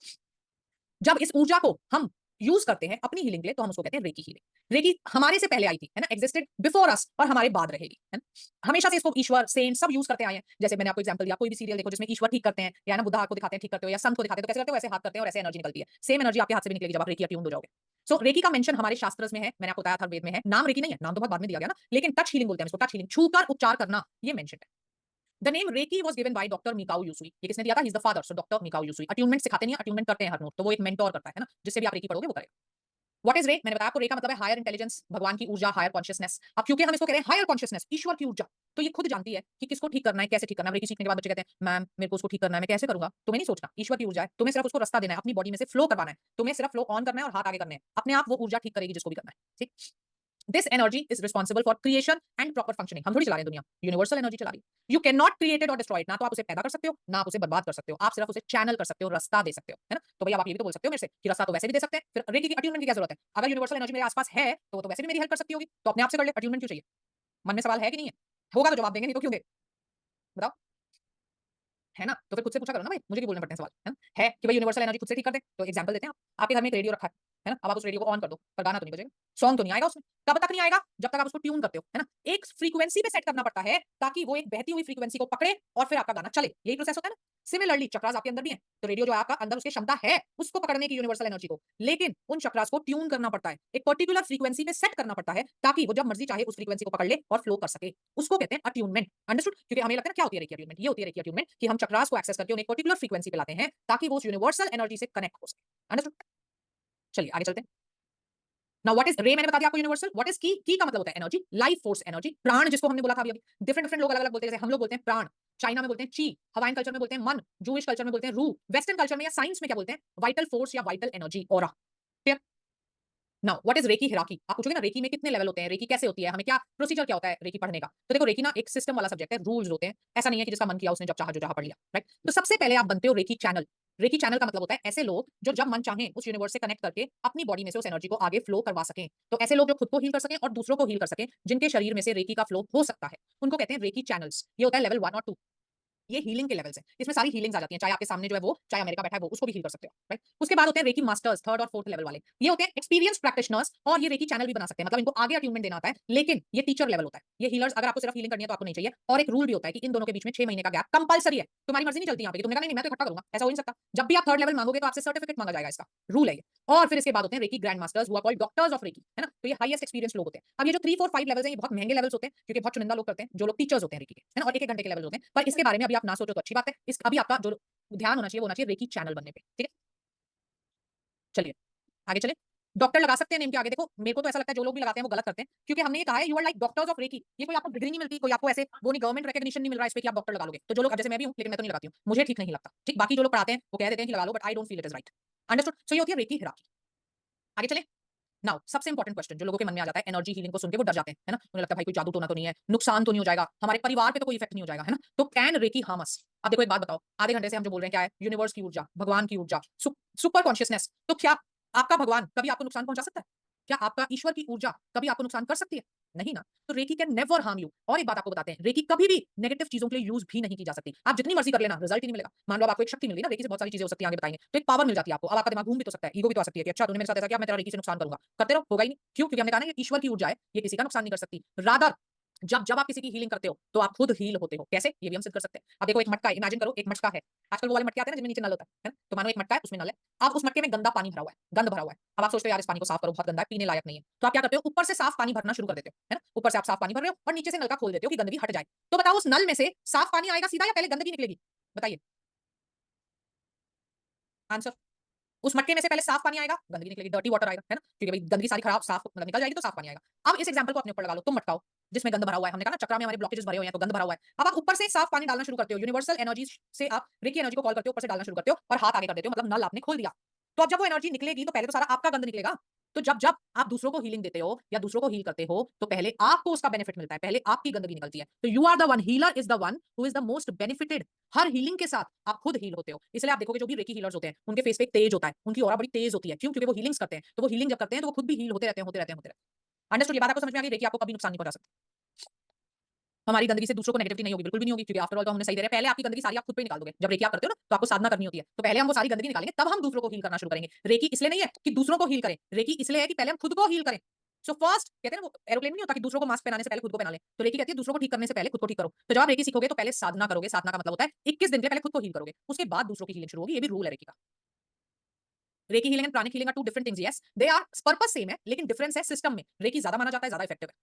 जब इस ऊर्जा को हम यूज करते हैं अपनी हीलिंग के लिए तो हम उसको कहते हैं रेकी हीलिंग। रेकी हमारे से पहले आई थी, है ना, एग्जिस्टेड बिफोर अस, और हमारे बाद रहेगी, है ना। हमेशा से इसको ईश्वर, सेंट सब यूज करते आए हैं। जैसे मैंने आपको एग्जांपल दिया, कोई भी सीरियल देखो जिसमें ईश्वर ठीक करते हैं, या ना बुद्धा को दिखाते हैं ठीक करते हो, या संत को दिखाते हैं, तो कैसे करते हो? ऐसे हाथ करते हैं और ऐसे एनर्जी निकलती है। सेम एनर्जी आपके हाथ से भी निकलेगी जब आप रेकी अट्यून्ड हो जाओगे। सो रेकी का मेंशन हमारे शास्त्र में है, मैंने आपको बताया था वेद में है। नाम रेकी नहीं है, नाम तो बहुत बाद में दिया गया ना, लेकिन टच हीलिंग बोलते हैं इसको, टच हीलिंग, छूकर उपचार करना, ये मेंशन है। The name reiki was given by doctor Mikao Usui. ये किसने दिया था? He is the father, so doctor Mikao Usui. Attunement सिखाते नहीं है, अट्यूनमेंट करते हैं हर नोट, तो वो एक मेंटोर करता है ना, जिससे भी आप रेकी पढ़ोगे वो करेगा। व्हाट इज रे? मैंने बताया आपको, रे का मतलब है हायर इंटेलिजेंस, भगवान की ऊर्जा, हायर कॉन्शियसनेस। अब क्योंकि हम इसको कह रहे हैं हायर कॉन्शियसनेस, ईश्वर की ऊर्जा, तो ये खुद जानती है कि किसको ठीक करना है, कैसे ठीक करना है। रेकी सीखने के बाद बच्चे कहते हैं मैम मेरे को उसको ठीक करना है, मैं कैसे करूंगा? तुम्हें नहीं सोचना, ईश्वर की ऊर्जा है, तुम्हें सिर्फ उसको रास्ता देना है, अपनी बॉडी में से फ्लो करवाना है, तुम्हें सिर्फ फ्लो ऑन करना है और हाथ आगे करने हैं, अपने आप वो ऊर्जा ठीक करेगी जिसको भी करना है। ठीक, this energy is responsible for creation and proper functioning. हम थोड़ी चला रहे हैं दुनिया, यूनिवर्सल एनर्जी चला रही है। You can not create it और डिस्ट्रॉय इट। ना तो आप उसे पैदा कर सकते हो, ना आप उसे बर्बाद कर सकते हो, आप सिर्फ उसे चैनल कर सकते हो, रास्ता दे सकते हो, है ना। तो भैया आप ये भी तो बोल सकते हो मेरे से कि रास्ता तो वैसे भी दे सकते हैं, फिर रेकी की अट्यूनमेंट की क्या जरूरत है? अगर यूनिवर्सल एनर्जी मेरे आसपास है तो वैसे भी मेरी हेल्प कर सकती होगी, तो अपने आप से कर ले, अट्यूनमेंट क्यों चाहिए? मन में सवाल है कि नहीं है? होगा तो जवाब देंगे, नहीं तो क्यों दे? बताओ, है ना। तो फिर खुद से पूछा करो ना भाई, मुझे क्यों बोलने पड़ते हैं सवाल, है कि भाई यूनिवर्सल एनर्जी खुद से ठीक कर दे। तो एग्जांपल देते हैं, आपके घर में एक रेडियो रखा है ना, अब आप उस रेडियो को ऑन कर दो, पर गाना तो नहीं बजेगा, सॉन्ग तो नहीं आएगा उसमें। कब तक नहीं आएगा? जब तक आप उसको ट्यून करते हो, है ना। एक फ्रीक्वेंसी पे सेट करना पड़ता है ताकि वो एक बहती हुई फ्रीक्वेंसी को पकड़े और फिर आपका गाना चले, यही प्रोसेस होता है ना। सिमिलरली चक्रास आपके अंदर भी है, तो रेडियो जो है आपका अंदर, उसकी क्षमता है उसको पकड़ने की, यूनिवर्सल एनर्जी को, लेकिन उन चक्रास को ट्यून करना पड़ता है, एक पर्टिकुलर फ्रीक्वेंसी पे सेट करना पड़ता है ताकि वो जब मर्जी चाहे उस फ्रीक्वेंसी को पकड़ ले और फ्लो कर सके। उसको कहते हैं अट्यूनमेंट। अंडरस्टूड? क्योंकि हमें लगता है ना क्या होती है रेकी अट्यूनमेंट, ये होती है रेकी अट्यूनमेंट कि हम चक्रास को एक्सेस करके उन्हें एक पर्टिकुलर फ्रीक्वेंसी पे लाते हैं ताकि वो उस यूनिवर्सल एनर्जी से कनेक्ट हो सके। अंडरस्टूड? चलिए आगे चलते हैं। नाउ व्हाट इज रे? मैंने बता दिया आपको यूनिवर्सल। व्हाट इज की? की का मतलब होता है एनर्जी, लाइफ फोर्स एनर्जी, प्राण जिसको हमने बोला था अभी अभी। डिफरेंट डिफरेंट लोग अलग अलग बोलते हैं, जैसे हम लोग बोलते हैं प्राण, चाइना में बोलते हैं ची, हवाइन कल्चर में बोलते हैं मन, जूइश कल्चर में बोलते हैं रू, वेस्टर्न कल्चर में या साइंस में क्या बोलते हैं? वाइटल फोर्स या vital energy, aura. Clear? Now what is reiki hierarchy? आप पूछोगे ना रेकी में कितने लेवल होते हैं, रेकी कैसे होती है, हमें क्या प्रोसीजर क्या होता है रेकी पढ़ने का? तो देखो रेकी ना एक सिस्टम वाला सब्जेक्ट है, रूल्स होते हैं, ऐसा नहीं है कि जिसका मन किया उसने जब चाहा जो चाहा पढ़ लिया, राइट। तो सबसे पहले आप बनते हो रेकी चैनल। रेकी चैनल का मतलब होता है ऐसे लोग जो जब मन चाहे उस यूनिवर्स से कनेक्ट करके अपनी बॉडी में से उस एनर्जी को आगे फ्लो करवा सकें। तो ऐसे लोग जो खुद को हील कर सकें और दूसरों को हील कर सकें, जिनके शरीर में से रेकी का फ्लो हो सकता है, उनको कहते हैं रेकी चैनल्स। ये होता है लेवल 1 और 2। ये हीलिंग के लेवल्स हैं, इसमें सारी हीलिंग्स आ जाती हैं, चाहे आपके सामने जो है वो, चाहे अमेरिका बैठा है वो, उसको भी हील कर सकते हो, राइट। उसके बाद होते हैं रेकी मास्टर्स, थर्ड और फोर्थ लेवल वाले। ये होते हैं एक्सपीरियंस प्रैक्टिशनर्स, और ये रेकी चैनल भी बना सकते हैं, मतलब इनको आगे अट्यूनमेंट देना आता है, लेकिन ये टीचर लेवल होता है। ये हीलर्स, अगर आपको सिर्फ हीलिंग करनी है तो आपको नहीं चाहिए। और एक रूल भी होता है कि इन दोनों के बीच में 6 महीने का गैप कंपलसरी है, तुम्हारी मर्जी नहीं चलती यहाँ पे कि तुमने कहा नहीं मैं तो इकट्ठा करूंगा, ऐसा हो नहीं सकता। जब भी आप थर्ड लेवल मांगोगे तो आपसे सर्टिफिकेट मांगा जाएगा, इसका रूल है ये। और फिर इसके बाद होते हैं reiki grand masters, who are called doctors of reiki, है ना। तो ये हाईएस्ट एक्सपीरियंस लोग होते हैं। अब ये जो 3 4 5 लेवल्स हैं, ये बहुत महंगे लेवल्स होते हैं क्योंकि बहुत चुनिंदा लोग करते हैं, जो लोग टीचर्स होते हैं रेकी के, है ना, और 1 1 घंटे के लेवल होते हैं। पर इसके बारे में अभी आप ना सोचो तो अच्छी बात है। इस अभी आपका जो ध्यान होना चाहिए वो होना चाहिए रेकी चैनल बनने पे, ठीक है। चलिए आगे चले। डॉक्टर लगा सकते हैं नेम के आगे। देखो मेरे को तो ऐसा लगता है जो लोग भी लगाते हैं वो गलत करते हैं, क्योंकि हमने ये कहा है you are like doctors of reiki. ये कोई आपको डिग्री नहीं मिलती, कोई आपको ऐसे वो नहीं, गवर्नमेंट रिकॉग्निशन नहीं मिल रहा है इस पे कि आप डॉक्टर लगा लोगे। तो जो लोग, अब जैसे मैं भी हूं, लेकिन मैं तो नहीं लगाती हूं, मुझे ठीक नहीं लगता, ठीक। बाकी जो लोग पढ़ाते हैं वो कह देते हैं कि लगा लो, but I don't feel it is right. Understood? So ये होती है रेकी हिराकी। आगे चले। नाउ सबसे इंपॉर्टेंट क्वेश्चन जो लोगों के मन में आ जाता है, एनर्जी हीलिंग को सुन के वो डर जाते हैं, है ना। उन्हें लगता है भाई कोई जादू टोना तो नहीं है, नुकसान तो नहीं हो जाएगा, हमारे परिवार पे तो कोई इफेक्ट नहीं हो जाएगा, है ना। तो कैन रेकी हार्म अस? अब देखो एक बात बताओ, आधे घंटे से हम जो बोल रहे हैं क्या है? यूनिवर्स की ऊर्जा, भगवान की ऊर्जा, सुपर कॉन्शियसनेस। तो क्या आपका भगवान कभी आपको नुकसान पहुंचा सकता है? क्या आपका ईश्वर की ऊर्जा कभी आपको नुकसान कर सकती है? नहीं ना। तो reiki can never harm you. और एक बात आपको बताते हैं, रेकी कभी भी नेगेटिव चीजों के लिए यूज भी नहीं की जा सकती। आप जितनी मर्जी कर लेना, रिजल्ट ही नहीं मिलेगा। मान लो आपको एक शक्ति मिल गई ना, रेकी से बहुत सारी चीजें हो सकती है, आगे बताएंगे, तो एक पावर मिल जाती है आपको। अब आपका दिमाग घूम भी तो सकता है, ईगो भी तो आ सकती है कि अच्छा तूने मेरे साथ ऐसा किया, मैं तेरा रेकी से नुकसान करूंगा, करते रहो, होगा ही नहीं। क्यों? क्योंकि हमने कहा ना ये ईश्वर की ऊर्जा है, ये किसी का नुकसान नहीं कर सकती। रादर जब जब आप किसी की हीलिंग करते हो तो आप खुद हील होते हो। कैसे? ये भी हम सिद्ध कर सकते हैं। अब देखो एक मटका, इमेजिन करो एक मटका है। आजकल वो वाले मटके आते हैं ना जिनमें नीचे नल होता है ना? तो मानो एक मटका है, उसमें नल है। अब उस मटके में गंदा पानी भरा हुआ है, गंद भरा हुआ है। अब आप सोचते हो यार इस पानी को साफ करो, बहुत गंदा है, पीने लायक नहीं है। तो आप क्या करते हो? ऊपर से साफ पानी भरना शुरू कर देते हो, है ना। ऊपर से आप साफ पानी भर रहे हो और नीचे से नल का खोल देते हो कि गंदगी हट जाए। तो बताओ उस नल में से साफ पानी आएगा सीधा या पहले गंदगी निकलेगी? बताइए आंसर। उस मटके में से पहले साफ पानी आएगा, गंदगी निकलेगी, डर्टी वाटर आएगा, है ना। क्योंकि भाई गंदगी सारी खराब साफ मतलब निकल जाएगी तो साफ पानी आएगा। अब इस एग्जांपल को अपने ऊपर लगा लो, तुम मटकाओ जिसमें गंद भरा हुआ है। हमने कहा ना चक्रा में हमारे ब्लॉकेजेस भरे हुए हैं तो गंद भरा हुआ है। अब आप ऊपर से साफ पानी डालना शुरू करते हो, यूनिवर्सल एनर्जी से आप रेकी एनर्जी को कॉल करते हो, ऊपर से डालना शुरू करते हो और हाथ आगे कर देते हो, मतलब नल आपने खोल दिया। तो अब जब वो एनर्जी निकलेगी तो पहले तो सारा आपका गंद निकलेगा, तो जब जब आप दूसरों को हीलिंग देते हो या दूसरों को हील करते हो तो पहले आपको उसका बेनिफिट मिलता है, पहले आपकी गंदगी निकलती है। तो you are the one, healer is the one who is the most benefited. हर हीलिंग के साथ आप खुद हील होते हो। इसलिए आप देखोगे जो भी रेकी हीलर्स होते हैं उनके फेस पे एक तेज होता है, उनकी ऑरा बड़ी तेज होती है। क्यों? क्योंकि वो हीलिंग्स करते हैं। तो वो हीलिंग जब करते हैं तो वो खुद भी हील होते रहते हैं, होते रहते हैं, होते रहते हैं। अंडरस्टूड? ये बात आपको समझ में आ गई? रेकी आपको कभी नुकसान नहीं पहुंचा सकती। हमारी गंदगी से दूसरों को नेगेटिविटी नहीं होगी, बिल्कुल भी नहीं होगी, क्योंकि आफ्टर ऑल तो हमने सही दे रहे हैं। पहले आपकी गंदगी सारी आप खुद पे निकाल दोगे। जब रेकी आप करते हो ना तो आपको साधना करनी होती है, तो पहले हम वो सारी गंदगी निकालेंगे, तब हम दूसरों को हील करना शुरू करेंगे। रेकी इसलिए नहीं है कि दूसरों को हील करें, रेकी इसलिए है कि पहले हम खुद को हील करें। सो फर्स्ट कहते हैं ना, वो एरोप्लेन नहीं होता कि दूसरों को मास्क पहनाने से पहले खुद को पहना ले, तो रेकी कहती है दूसरों को ठीक करने से पहले खुद को ठीक करो। तो जब आप रेकी सीखोगे तो पहले साधना करोगे। साधना का मतलब होता है 21 दिन के लिए पहले खुद को हील करोगे, उसके बाद दूसरों की हीलिंग शुरू होगी। ये भी रूल है रेकी का। Reiki healing and pranic healing are two different things. Yes, they are, purpose same है, लेकिन डिफरेंस है सिस्टम में। रेकी ज्यादा माना जाता है, ज्यादा इफेक्टिव है।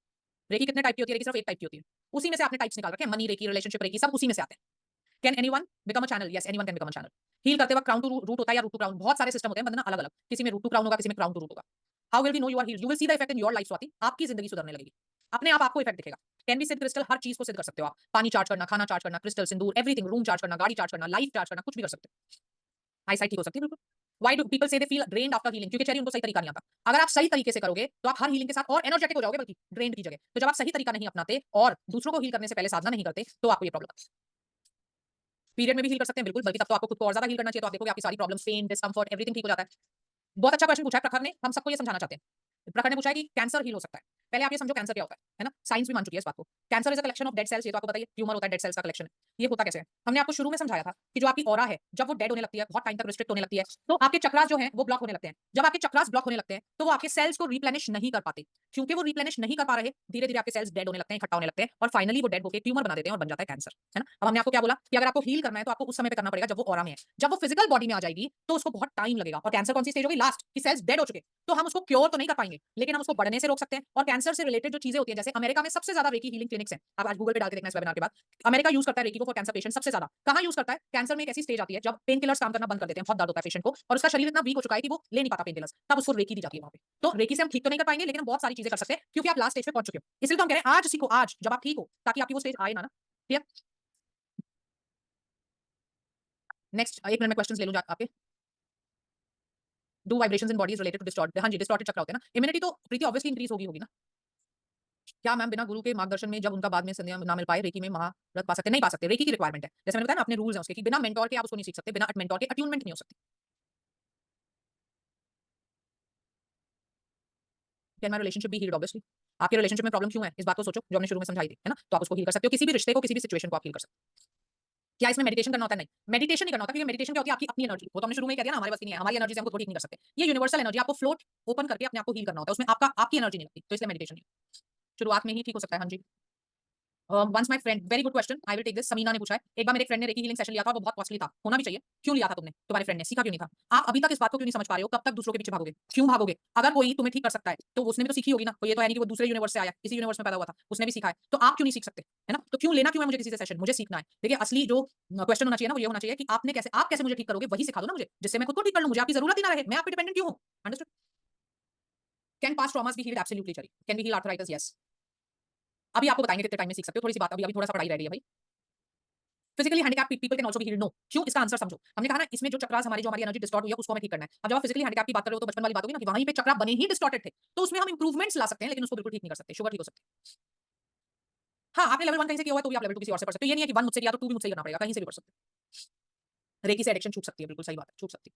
रेकी कितने टाइप की होती है? रेकी सिर्फ एक टाइप की होती है। उसी में से आपने टाइप्स निकाल रखे हैं, मनी रेकी, रिलेशनशिप रेकी, सब उसी में से आते हैं। Can anyone become a channel? Yes, anyone can become a channel. Heal करते वक्त क्राउन टू रूट होता है या रूट टू क्राउन, बहुत सारे सिस्टम होते हैं बंदना अलग अलग। किसी में रूट टू क्राउन होगा, किसी में क्राउन टू रूट होगा। How will we know you are healed? You will see the effect in your life Swati. आपकी जिंदगी सुधरने लगेगी, अपने आप आपको इफेक्ट दिखेगा। कैन बी सिद्ध क्रिस्टल, हर चीज को सिद्ध कर सकते हो आप। पानी चार्ज करना, खाना चार्ज करना, क्रिस्टल, सिंदूर, एवरीथिंग, रूम चार्ज करना, गाड़ी चार्ज करना, लाइफ चार्ज करना, कुछ भी कर सकते हो। आई साइट ठीक हो सकती है बिल्कुल। Why do people say they feel drained after healing? क्योंकि चेरी उनको सही तरीका नहीं आता। अगर आप सही तरीके से करोगे तो आप हर हीलिंग के साथ और एनर्जेटिक हो जाओगे, बल्कि ड्रेन्ड की जगह। तो जब आप सही तरीका नहीं अपनाते और दूसरों को हील करने से पहले साधना नहीं करते तो आपको ये प्रॉब्लम आती है। पीरियड में भी हील कर सकते हैं बिल्कुल, बल्कि तब तो आपको खुद को और ज्यादा हील करना चाहिए। तो आप देखोगे आपकी सारी प्रॉब्लम, पेन, डिस्कंफर्ट, एवरीथिंग ठीक हो जाता है। बहुत अच्छा क्वेश्चन पूछा है प्रखर ने, हम सबको ये समझाना चाहते हैं। प्रखर ने पूछा है कि कैंसर हील हो सकता है। पहले आप ये समझो कैंसर क्या होता है ना? साइंस भी मान चुकी है इस बात को। Cancer is a collection of dead cells. ये तो आपको बताइए, ट्यूमर होता है, डेड सेल्स का कलेक्शन है। ये होता कैसे है? हमने आपको शुरू में समझाया था कि जो आपकी ऑरा है, जब वो डेड होने लगती है, बहुत टाइम तक रिस्ट्रिक्ट होने लगती है, तो आपके चक्रास जो हैं वो ब्लॉक होने लगते हैं। जब आपके चक्रास ब्लॉक होने लगते हैं तो वो आपके सेल्स को रिप्लेनिश नहीं कर पाते। क्योंकि वो रिप्लेनिश नहीं कर पा रहे, धीरे धीरे आपके सेल्स डेड होने लगते हैं, इकट्ठा होने लगते हैं, और फाइनली वो डेड होकर ट्यूमर बना देते हैं और बन जाता है कैंसर, है ना? अब हमने आपको क्या बोला कि अगर आपको हील करना है तो आपको उस समय पे करना पड़ेगा जब वो ऑरा में है। जब वो फिजिकल बॉडी में आ जाएगी तो उसको बहुत टाइम लगेगा। और कैंसर कौन सी स्टेज होगी? लास्ट, कि सेल्स डेड हो चुके, तो हम उसको क्योर तो नहीं कर पाएंगे, लेकिन हम उसको बढ़ने से रोक सकते हैं। और कैंसर से रिलेटेड जो चीजें होती है, जैसे अमेरिका में सबसे ज्यादा रेकी हीलिंग क्लिनिक्स हैं, आप आज गूगल पे डाल के देखना इस वेबिनार के बाद। अमेरिका यूज करता है रेकी को फॉर कैंसर पेशेंट सबसे ज्यादा। कहां यूज करता है? कैंसर में एक ऐसी स्टेज आती है जब पेन किलर्स काम करना बंद कर देते हैं, बहुत दर्द होता है पेशेंट को, और उसका शरीर इतना वीक हो चुका है कि वो ले नहीं पाता पेन किलर्स, तब उसको रेकी दी जाती है वहां पे। तो रेकी से हम ठीक तो नहीं कर पाएंगे, लेकिन हम बहुत सारी चीजें कर सकते हैं, क्योंकि आप लास्ट स्टेज पे पहुंच चुके हो। इसलिए तो हम कह रहे हैं आज सीखो, आज जब आप ठीक हो, ताकि आपकी वो स्टेज आए ना। ठीक है, नेक्स्ट एक मिनट में क्वेश्चंस ले लूं आपके। Do vibrations in body is related to distort? हाँ जी, डिस्टॉर्टेड चक्र होते हैं ना। इम्यूनिटी तो प्रीति ऑब्वियसली इंक्रीज होगी ना। क्या मैम बिना गुरु के मार्गदर्शन में जब उनका बाद में संध्या ना मिल पाए, रेकी में महारत पा सकते? नहीं पा सकते, रेकी की रिक्वायरमेंट है। जैसे मैंने बताया ना, अपने रूल्स हैं उसके, कि बिना मेंटोर के आप उसको नहीं सीख सकते, बिना मेंटोर के अट्यूनमेंट नहीं हो सकती। Can my relationship be healed? Obviously. आपके रिलेशनशिप में प्रॉब्लम क्यों है, इस बात को सोचो, जो हमने शुरू में समझाई थी, है ना? तो आप उसको हील कर सकते हो, किसी भी रिश्ते को, किसी भी सिचुएशन को आप हील कर सकते हो। क्या इसमें मेडिटेशन करना होता है? नहीं, मेडिटेशन नहीं करना होता, क्योंकि मेडिटेशन क्या होती है? आपकी अपनी एनर्जी। वो तो हमने शुरू में ही कह दिया ना, हमारे पास नहीं है, हमारी एनर्जी से हमको ठीक नहीं कर सकते। ये यूनिवर्सल एनर्जी, आपको फ्लोट ओपन करके अपने आप को हील करना होता है, उसमें आपकी एनर्जी नहीं लगती, तो इसलिए मेडिटेशन नहीं। शुरुआत में ही ठीक हो सकता है। हाँ जी। Once my friend, very good question, I will take this. Sameena ने पूछा है, एक बार मेरे फ्रेंड ने रेकी हीलिंग सेशन लिया था, वो बहुत कॉस्टली था, होना भी चाहिए। क्यों लिया था तुमने? तुम्हारे फ्रेंड ने सीखा क्यों नहीं था? आप अभी तक इस बात को क्यों नहीं समझ पा रहे हो? कब तक दूसरों के पीछे भागोगे? क्यों भागोगे? अगर कोई तुम्हें ठीक कर सकता है तो उसने भी तो सीखी होगी ना। तो ये तो है नहीं कि वो दूसरे यूनिवर्स से आया, इसी यूनिवर्स में पैदा हुआ था, उसने भी सीखा है, तो आप क्यों नहीं सीख सकते? है ना? तो क्यों लेना क्यों है मुझे किसी से सेशन? मुझे सीखना है। देखिए, असली जो क्वेश्चन होना चाहिए ना, वो ये होना चाहिए कि आप कैसे मुझे ठीक करोगे, वही सिखा दो ना मुझे, जिससे मैं खुद को ठीक कर लूं, मुझे आपकी जरूरत ही ना रहे, मैं आप पे डिपेंडेंट क्यों हूं? Understood? Can past traumas be healed? Absolutely चरी। Can be heal arthritis? Yes. अभी आपको बताएंगे कितने टाइम में सीख सकते हो, थोड़ी सी बात, अभी थोड़ा सा पढ़ाई रह रही है भाई। Physically handicap people can also be healed? No. क्यों? इसका आंसर समझो। हमने कहा ना, इसमें जो चक्रास हमारी, जो हमारी एनर्जी डिस्टॉर्ट हुई है, उसको हमें ठीक करना है। अब जब आप फिजिकली हैंडिकैप की बात कर रहे हो तो बचपन वाली बात होगी ना, कि वहीं पे चक्रा बने ही डिस्टॉर्टेड थे, तो उसमें हम इंप्रूवमेंट्स ला सकते हैं, लेकिन उसको बिल्कुल ठीक नहीं कर सकते। शुगर ठीक हो सकती है। हाँ, आपने लेवल 1 कहीं से किया हुआ है तो भी आप लेवल 2 किसी और से पढ़ सकते हो। ये नहीं है कि 1 मुझसे किया तो 2 भी मुझसे ही करना पड़ेगा, कहीं से भी पढ़ सकते हो। रेकी से एडिक्शन छूट सकती है, बिल्कुल सही बात है, छूट सकती है।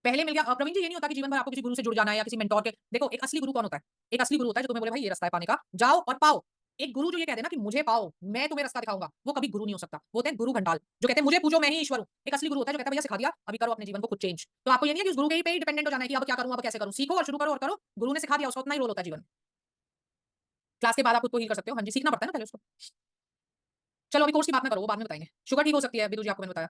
पहले मिल गया। प्रवीण जी, ये नहीं होता कि जीवन भर आपको किसी गुरु से जुड़ जाना है या किसी मेंटोर के। देखो, एक असली गुरु कौन होता है? एक असली गुरु होता है जो तुम्हें बोले भाई ये रास्ता है पाने का, जाओ और पाओ। एक गुरु जो ये कह देना कि मुझे पाओ, मैं तुम्हें रास्ता दिखाऊंगा, वो कभी गुरु नहीं हो सकता। वो होते हैं गुरु घंटाल, जो कहते हैं मुझे पूजो मैं ही ईश्वर हूं। एक असली गुरु होता है जो कहता है भैया सिखा दिया, अभी करो अपने जीवन को खुद चेंज। तो आपको ये नहीं है कि उस गुरु के ही पे ही डिपेंडेंट हो जाना है कि अब क्या करूं, अब कैसे करूं। सीखो और शुरू करो और करो। गुरु ने सिखा दिया, उसका उतना ही रोल होता है जीवन में। क्लास के बाद आप खुद को हील कर सकते हो। हाँ जी, सीखना पड़ता है ना पहले उसको। चलो अभी कोर्स की बात ना करो, वो बाद में बताएंगे। शुगर ठीक हो सकती है, बिदु जी आपको मैंने बताया।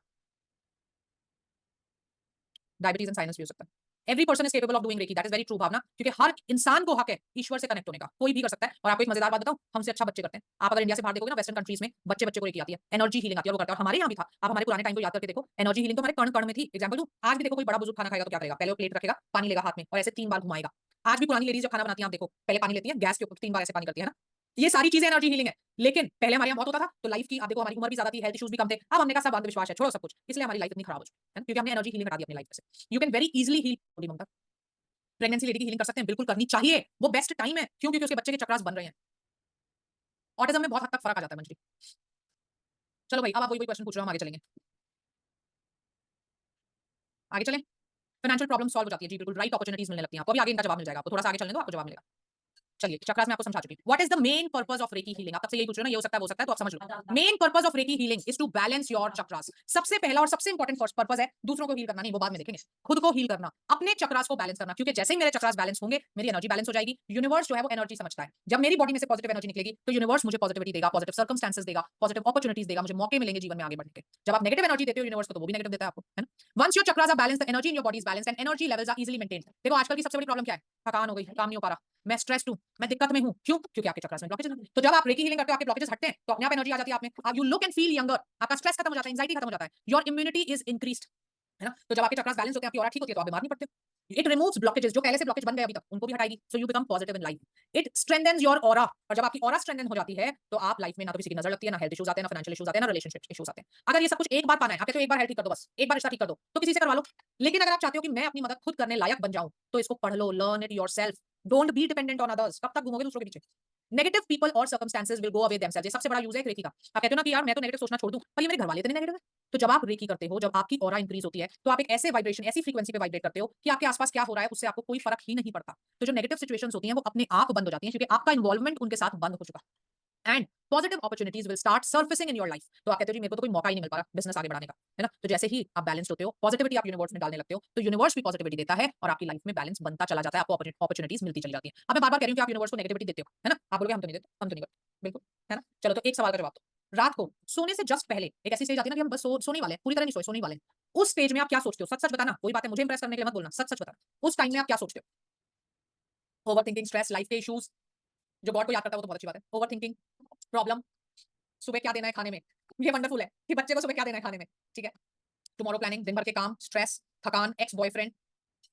डायबिटीज एंड साइनस भी हो सकता है। Every person is capable of doing reiki, that is very true Bhavna, क्योंकि हर इंसान को हक है ईश्वर से कनेक्ट होने का, कोई भी कर सकता है। और आपको एक मजेदार बात बताऊं, हमसे अच्छा बच्चे करते हैं। आप अगर इंडिया से बाहर देखोगे ना, वेस्टर्न कंट्रीज में बच्चे बच्चे को रेकी आती है, एनर्जी हीलिंग आती है, वो करते हैं। और हमारे यहाँ भी था। आप हमारे पुराने टाइम को याद करके देखो, एनर्जी हीलिंग तो हमारे कण कण में थी। एग्जांपल दूं, आज भी देखो कोई बड़ा बुजुर्ग खाना खाएगा तो क्या करेगा? पहले वो प्लेट रखेगा, पानी लेगा हाथ में और ऐसे 3 बार घुमाएगा। आज भी पुरानी लेडीज जब खाना बनाती हैं, आप देखो पहले पानी लेती है, गैस के ऊपर 3 बार ऐसे पानी करती है ना। ये सारी चीजें एनर्जी हीलिंग है। लेकिन पहले हमारे यहाँ बहुत होता था, तो लाइफ की आप देखो, हमारी उम्र भी ज्यादा थी, हेल्थ इश्यूज भी कम थे। अब हमने कहा सब अंधविश्वास है, छोड़ो सब कुछ, इसलिए हमारी लाइफ इतनी खराब हो चुकी है, क्योंकि हमने एनर्जी हीलिंग हटा दी अपनी लाइफ से। You can very easily heal, pregnancy lady की हीलिंग कर सकते हैं, बिल्कुल करनी चाहिए, वो बेस्ट टाइम है। क्यों? क्योंकि उसके बच्चे के चक्रास बन रहे हैं। ऑटिज्म में बहुत हद तक फर्क आ जाता है मंजरी। चलो भाई, अब आप वही क्वेश्चन पूछ रहे हो, हम आगे चलेंगे। आगे चलें। फाइनेंशियल प्रॉब्लम सॉल्व हो जाती है जी, बिल्कुल राइट अपॉर्चुनिटीज मिलने लगती हैं आपको। अभी आगे इनका जवाब मिल जाएगा आपको, थोड़ा सा आगे चलने दो, आपको जवाब मिलेगा। चलिए, चक्रास में आपको समझा चुकी। What is the main purpose of reiki healing? आप तब से यही पूछ रहे हो ना, ये हो सकता है वो हो सकता है, तो आप समझ लो। Main purpose of reiki healing is to balance your chakras. सबसे पहला और सबसे इंपॉर्टेंट पर्पस है दूसरों को हील करना नहीं, वो बाद में देखेंगे। खुद को हील करना, अपने चक्रास को बैलेंस करना, क्योंकि जैसे ही मेरे चक्रास बैलेंस होंगे, मेरी एनर्जी बैलेंस हो जाएगी। यूनिवर्स जो है वो एनर्जी समझता है। जब मेरी बॉडी में से पॉजिटिव एनर्जी निकलेगी, तो यूनिवर्स मुझे पॉजिटिविटी देगा, पॉजिटिव सर्कमस्टेंसेस देगा, पॉजिटिव अपॉर्चुनिटीज देगा, मुझे मौके मिलेंगे जीवन में आगे बढ़ने के। जब आप नेगेटिव एनर्जी देते हो यूनिवर्स को, तो वो भी नेगेटिव देता है आपको, है ना। Once your chakras are balance, the energy in your body is balance and energy levels are easily maintained. देखो आजकल की सबसे बड़ी प्रॉब्लम क्या है? थकान हो गई, काम नहीं हो पा रहा, मैं स्ट्रेस्ड हूं, मैं दिक्कत में हूं। क्यों? क्योंकि आपके चक्रास में ब्लॉकेज है। तो जब आप रेकी हीलिंग करते हो, आपके ब्लॉकेजेस हटते हैं, तो अपने आप एनर्जी आ जाती है आप में। You look and feel younger, आपका स्ट्रेस खत्म हो जाता है, एंजाइटी खत्म हो जाता है, योर इम्यूनिटी इज इंक्रीज्ड, है ना। तो जब आपके चक्रास बैलेंस होते हैं, आपकी ऑरा ठीक होती है, तो आप बीमार नहीं पड़ते। इट रिमूव्स ब्लॉकेजेस, जो पहले से ब्लॉकेज बन गए अभी तक, उनको भी हटाएगी। So you become positive in life. It strengthens your aura, और जब आपकी ऑरा स्ट्रेंथन हो जाती है, तो आप लाइफ में ना तो किसी की नजर लगती है, ना हेल्थ इश्यूज आते हैं, ना फाइनेंशियल इश्यूज आते हैं, ना रिलेशनशिप इश्यूज आते हैं। अगर ये सब कुछ एक बार पाना है, आप कहते हो एक बार हेल्थ ठीक कर दो, बस एक बार रिश्ता ठीक कर दो, तो किसी से करवा लो। लेकिन अगर आप चाहते हो कि मैं अपनी मदद खुद करने लायक बन जाऊं, तो इसको पढ़ लो, learn it yourself. Don't be dependent on others. कब तक घूमोगे दूसरों के पीछे? नेगेटिव पीपल और circumstances will go away themselves. ये सबसे बड़ा यूज है रेकी का। आप कहते हो ना कि यार मैं तो नेगेटिव सोचना छोड़ दूं, पर ये मेरे घर वाले इतने नेगेटिव है। तो जब आप रेकी करते हो, जब आपकी ऑरा इंक्रीज होती है, तो आप एक ऐसे वाइब्रेशन, ऐसी फ्रीक्वेंसी पे वाइब्रेट करते हो कि आपके आसपास क्या हो रहा है उससे आपको कोई फर्क ही नहीं पड़ता। तो जो नेगेटिव सिचुएशंस होती हैं, वो अपने आप बंद हो जाती हैं, क्योंकि आपका इन्वॉल्वमेंट उनके साथ बंद हो चुका है। And positive opportunities will start surfacing in your life. तो आप कहते हो जी मेरे को तो कोई मौका ही नहीं मिल पा रहा बिजनेस आगे बढ़ाने का, है ना। तो जैसे ही आप बैलेंस होते हो, पॉजिटिविटी आप यूनिवर्स में डालने लगते हो, तो यूनिवर्स भी पॉजिटिविटी देता है और आपकी लाइफ में बैलेंस बनता चला जाता है, आपको अपॉर्चुनिटीज मिलती चली जाती है। अब मैं बार बार कह रही हूं कि आप यूनिवर्स को नेगेटिविटी देते हो, है ना। आप बोलोगे हम तो नहीं देते, हम तो नहीं करते, बिल्कुल, है ना। चलो, तो एक सवाल का जवाब दो। रात को सोने से जस्ट पहले एक ऐसी स्टेज आती है ना कि हम बस सोने वाले हैं, पूरी तरह नहीं सोए, सोने वाले हैं। उस स्टेज में आप क्या सोचते हो? सच सच बताना, कोई बात है, मुझे इंप्रेस करने के लिए मत बोलना, सच सच बताना। उस टाइम में आप क्या सोचते हो? ओवर थिंकिंग, स्ट्रेस, लाइफ के इश्यूज। जो गॉड को याद करता है वो तो बहुत अच्छी बात है। ओवर थिंकिंग, प्रॉब्लम, सुबह क्या देना है खाने में। ये वंडरफुल है कि बच्चे को सुबह क्या देना है खाने में, ठीक है। टुमारो प्लानिंग, दिन भर के काम, स्ट्रेस, थकान, ex boyfriend,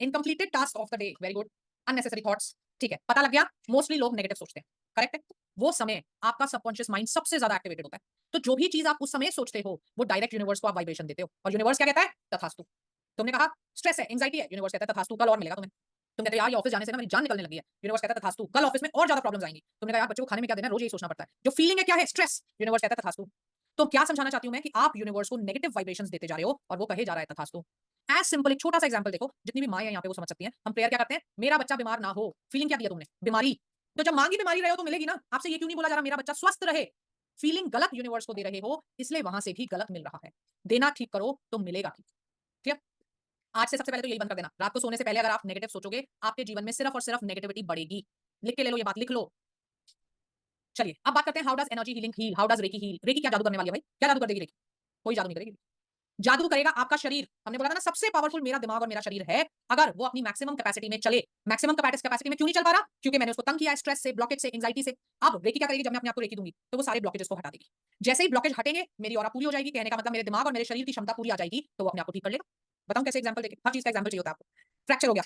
incompleted task of the day, very good, unnecessary thoughts, ठीक है, पता लग गया। मोस्टली लोग नेगेटिव सोचते हैं, करेक्ट है। वो समय आपका सबकॉन्शियस माइंड सबसे ज्यादा एक्टिवेटेड होता है। तो जो भी चीज आप उस समय सोचते हो, वो डायरेक्ट यूनिवर्स को आप वाइब्रेशन देते हो, और यूनिवर्स क्या कहता है? तथास्तु। तुमने कहा स्ट्रेस है, एंजाइटी है, यूनिवर्स कहता है तथास्तु, कल और मिलेगा तुम्हें। तुम कहते हो यार ये ऑफिस जाने से ना मेरी जान निकलने लगी है, यूनिवर्स कहता है तथास्तु, कल ऑफिस में और ज्यादा प्रॉब्लम्स आएंगी। तुमने कहा यार बच्चों को खाने में क्या देना है, रोज यही सोचना पड़ता है। जो फीलिंग है क्या है? स्ट्रेस, यूनिवर्स कहता है तथास्तु। तो क्या समझाना चाहती हूं मैं कि आप यूनिवर्स को नेगेटिव वाइब्रेशंस देते जा रहे हो, और वो कहे जा रहा है तथास्तु। एज सिंपल, एक छोटा सा एग्जांपल देखो, जितनी भी माँ है यहाँ पे वो समझ सकती हैं। हम प्रेयर क्या करते हैं? मेरा बच्चा बीमार ना हो। फीलिंग क्या दी है तुमने? बीमारी। तो जब मांगी बीमारी रहे हो तो मिलेगी ना। आपसे ये क्यों नहीं बोला जा रहा मेरा बच्चा स्वस्थ रहे? फीलिंग गलत यूनिवर्स को दे रहे हो, इसलिए वहां से भी गलत मिल रहा है। देना ठीक करो तो मिलेगा ठीक। ठीक है। आज से सबसे पहले तो यही बंद कर देना, रात को सोने से पहले अगर आप नेगेटिव सोचोगे, आपके जीवन में सिर्फ और सिर्फ नेगेटिविटी बढ़ेगी। लिख के ले लो, ये बात लिख लो। चलिए, अब बात करते हैं how does energy healing heal, how does reiki heal. Reiki क्या जादू करने वाली है भाई? क्या जादू कर देगी रेकी? कोई जादू नहीं करेगी। जादू करेगा आपका शरीर। हमने बोला था ना, सबसे पावरफुल मेरा दिमाग और मेरा शरीर है। अगर वो अपनी मैक्सिमम कैपेसिटी में चले, मैक्सिमम कैपेसिटी में क्यों नहीं चल पा रहा? क्योंकि मैंने उसको तंग किया है, स्ट्रेस से, ब्लॉकेज से, एंजाइटी से। अब रेकी क्या करेगी? जब मैं अपने आप को रेकी दूंगी, तो वो सारे ब्लॉकेजेस को हटा देगी। जैसे ही ब्लॉकेज हटेंगे, मेरी ऑरा पूरी हो जाएगी। कहने का मतलब मेरे दिमाग और मेरे शरीर की क्षमता पूरी आ जाएगी, तो वो अपने आप को ठीक कर लेगा। बताऊं कैसे? एग्जांपल देके, हर चीज का एग्जांपल चाहिए होता है आपको। फ्रैक्चर हो गया,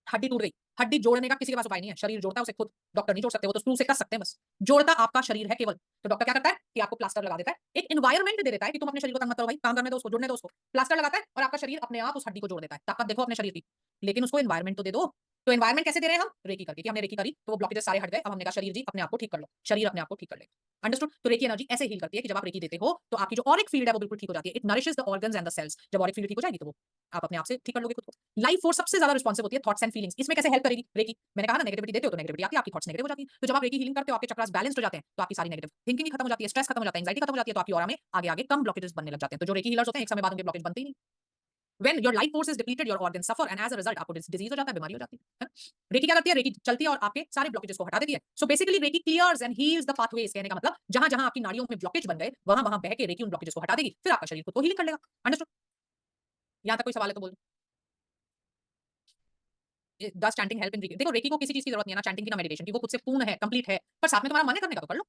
हड्डी टूट गई, हड्डी जोड़ने का किसी के पास उपाय नहीं है, शरीर जोड़ता है उसे खुद। डॉक्टर नहीं जोड़ सकते, वो तो स्क्रू से कस सकते हैं बस। जोड़ता आपका शरीर है केवल। तो डॉक्टर क्या करता है कि आपको प्लास्टर लगा देता है, एक एनवायरनमेंट दे देता है कि तुम अपने शरीर को तंग मत करो भाई, काम करने दो उसको, जुड़ने दो उसको। प्लास्टर लगाता है और आपका शरीर अपने आप उस हड्डी को जोड़ देता है। ताकत देखो अपने शरीर की, लेकिन उसको एनवायरनमेंट तो दे दो। तो एनवायरनमेंट कैसे दे रहे हैं हम? रेकी करके, कि हमने रेकी करी तो वो ब्लॉकेजेस सारे हट गए। अब हमने कहा शरीर जी अपने आप को ठीक कर लो, शरीर अपने आप को ठीक कर ले। अंडरस्टूड? तो रेकी एनर्जी ऐसे हील करती है कि जब आप रेकी देते हो, तो आपकी जो ऑरिक फील्ड है वो बिल्कुल ठीक हो जाती है। It nourishes the organs and the cells. जब ऑरिक फील्ड ठीक हो जाएगी, तो वो आप अपने आप से ठीक कर लोगे खुद को। लाइफ फोर्स सबसे ज्यादा रिस्पॉन्सिव होती है थॉट्स एंड फीलिंग्स। इसमें कैसे हेल्प करेगी रेकी? मैंने कहा ना, नेगेटिविटी देते हो तो नेगेटिविटी आती है, आपकी थॉट्स नेगेटिव हो जाती है। तो जब आप रेकी हीलिंग करते हो, आपके चक्रास बैलेंस्ड हो जाते हैं, तो आपकी सारी नेगेटिव थिंकिंग खत्म हो जाती है, स्ट्रेस खत्म हो जाता है, एंजाइटी खत्म हो जाती है, तो आपकी ऑरा में आगे आगे कम ब्लॉकेजेस बनने लग जाते हैं। तो जो रेकी हीलर्स होते हैं, एक समय बाद उनके ब्लॉकेज बनते ही नहीं। When your life force is depleted, your organs suffer, and as a result आपको डिजीज हो जाता है, बीमारी हो जाती है। रेकी क्या करती है? रेकी चलती है और आपके सारे ब्लॉकेजेस को हटा देती है। So basically reiki clears and heals the pathways. कहने का मतलब जहां जहां आपकी नाड़ियों में ब्लॉकेज बन गए, वहां वहां बह के रेकी उन ब्लॉकेजेस को हटा देगी, फिर आपका शरीर खुद को हीलिंग कर लेगा। अंडरस्टूड? यहां तक कोई सवाल है तो बोल दो। Does chanting help in reiki? देखो, रेकी को किसी चीज की जरूरत नहीं है, ना चैंटिंग की ना मेडिटेशन की, वो खुद से पूर्ण है, कंप्लीट है। पर साथ में तुम्हारा मन है करने का तो कर लो।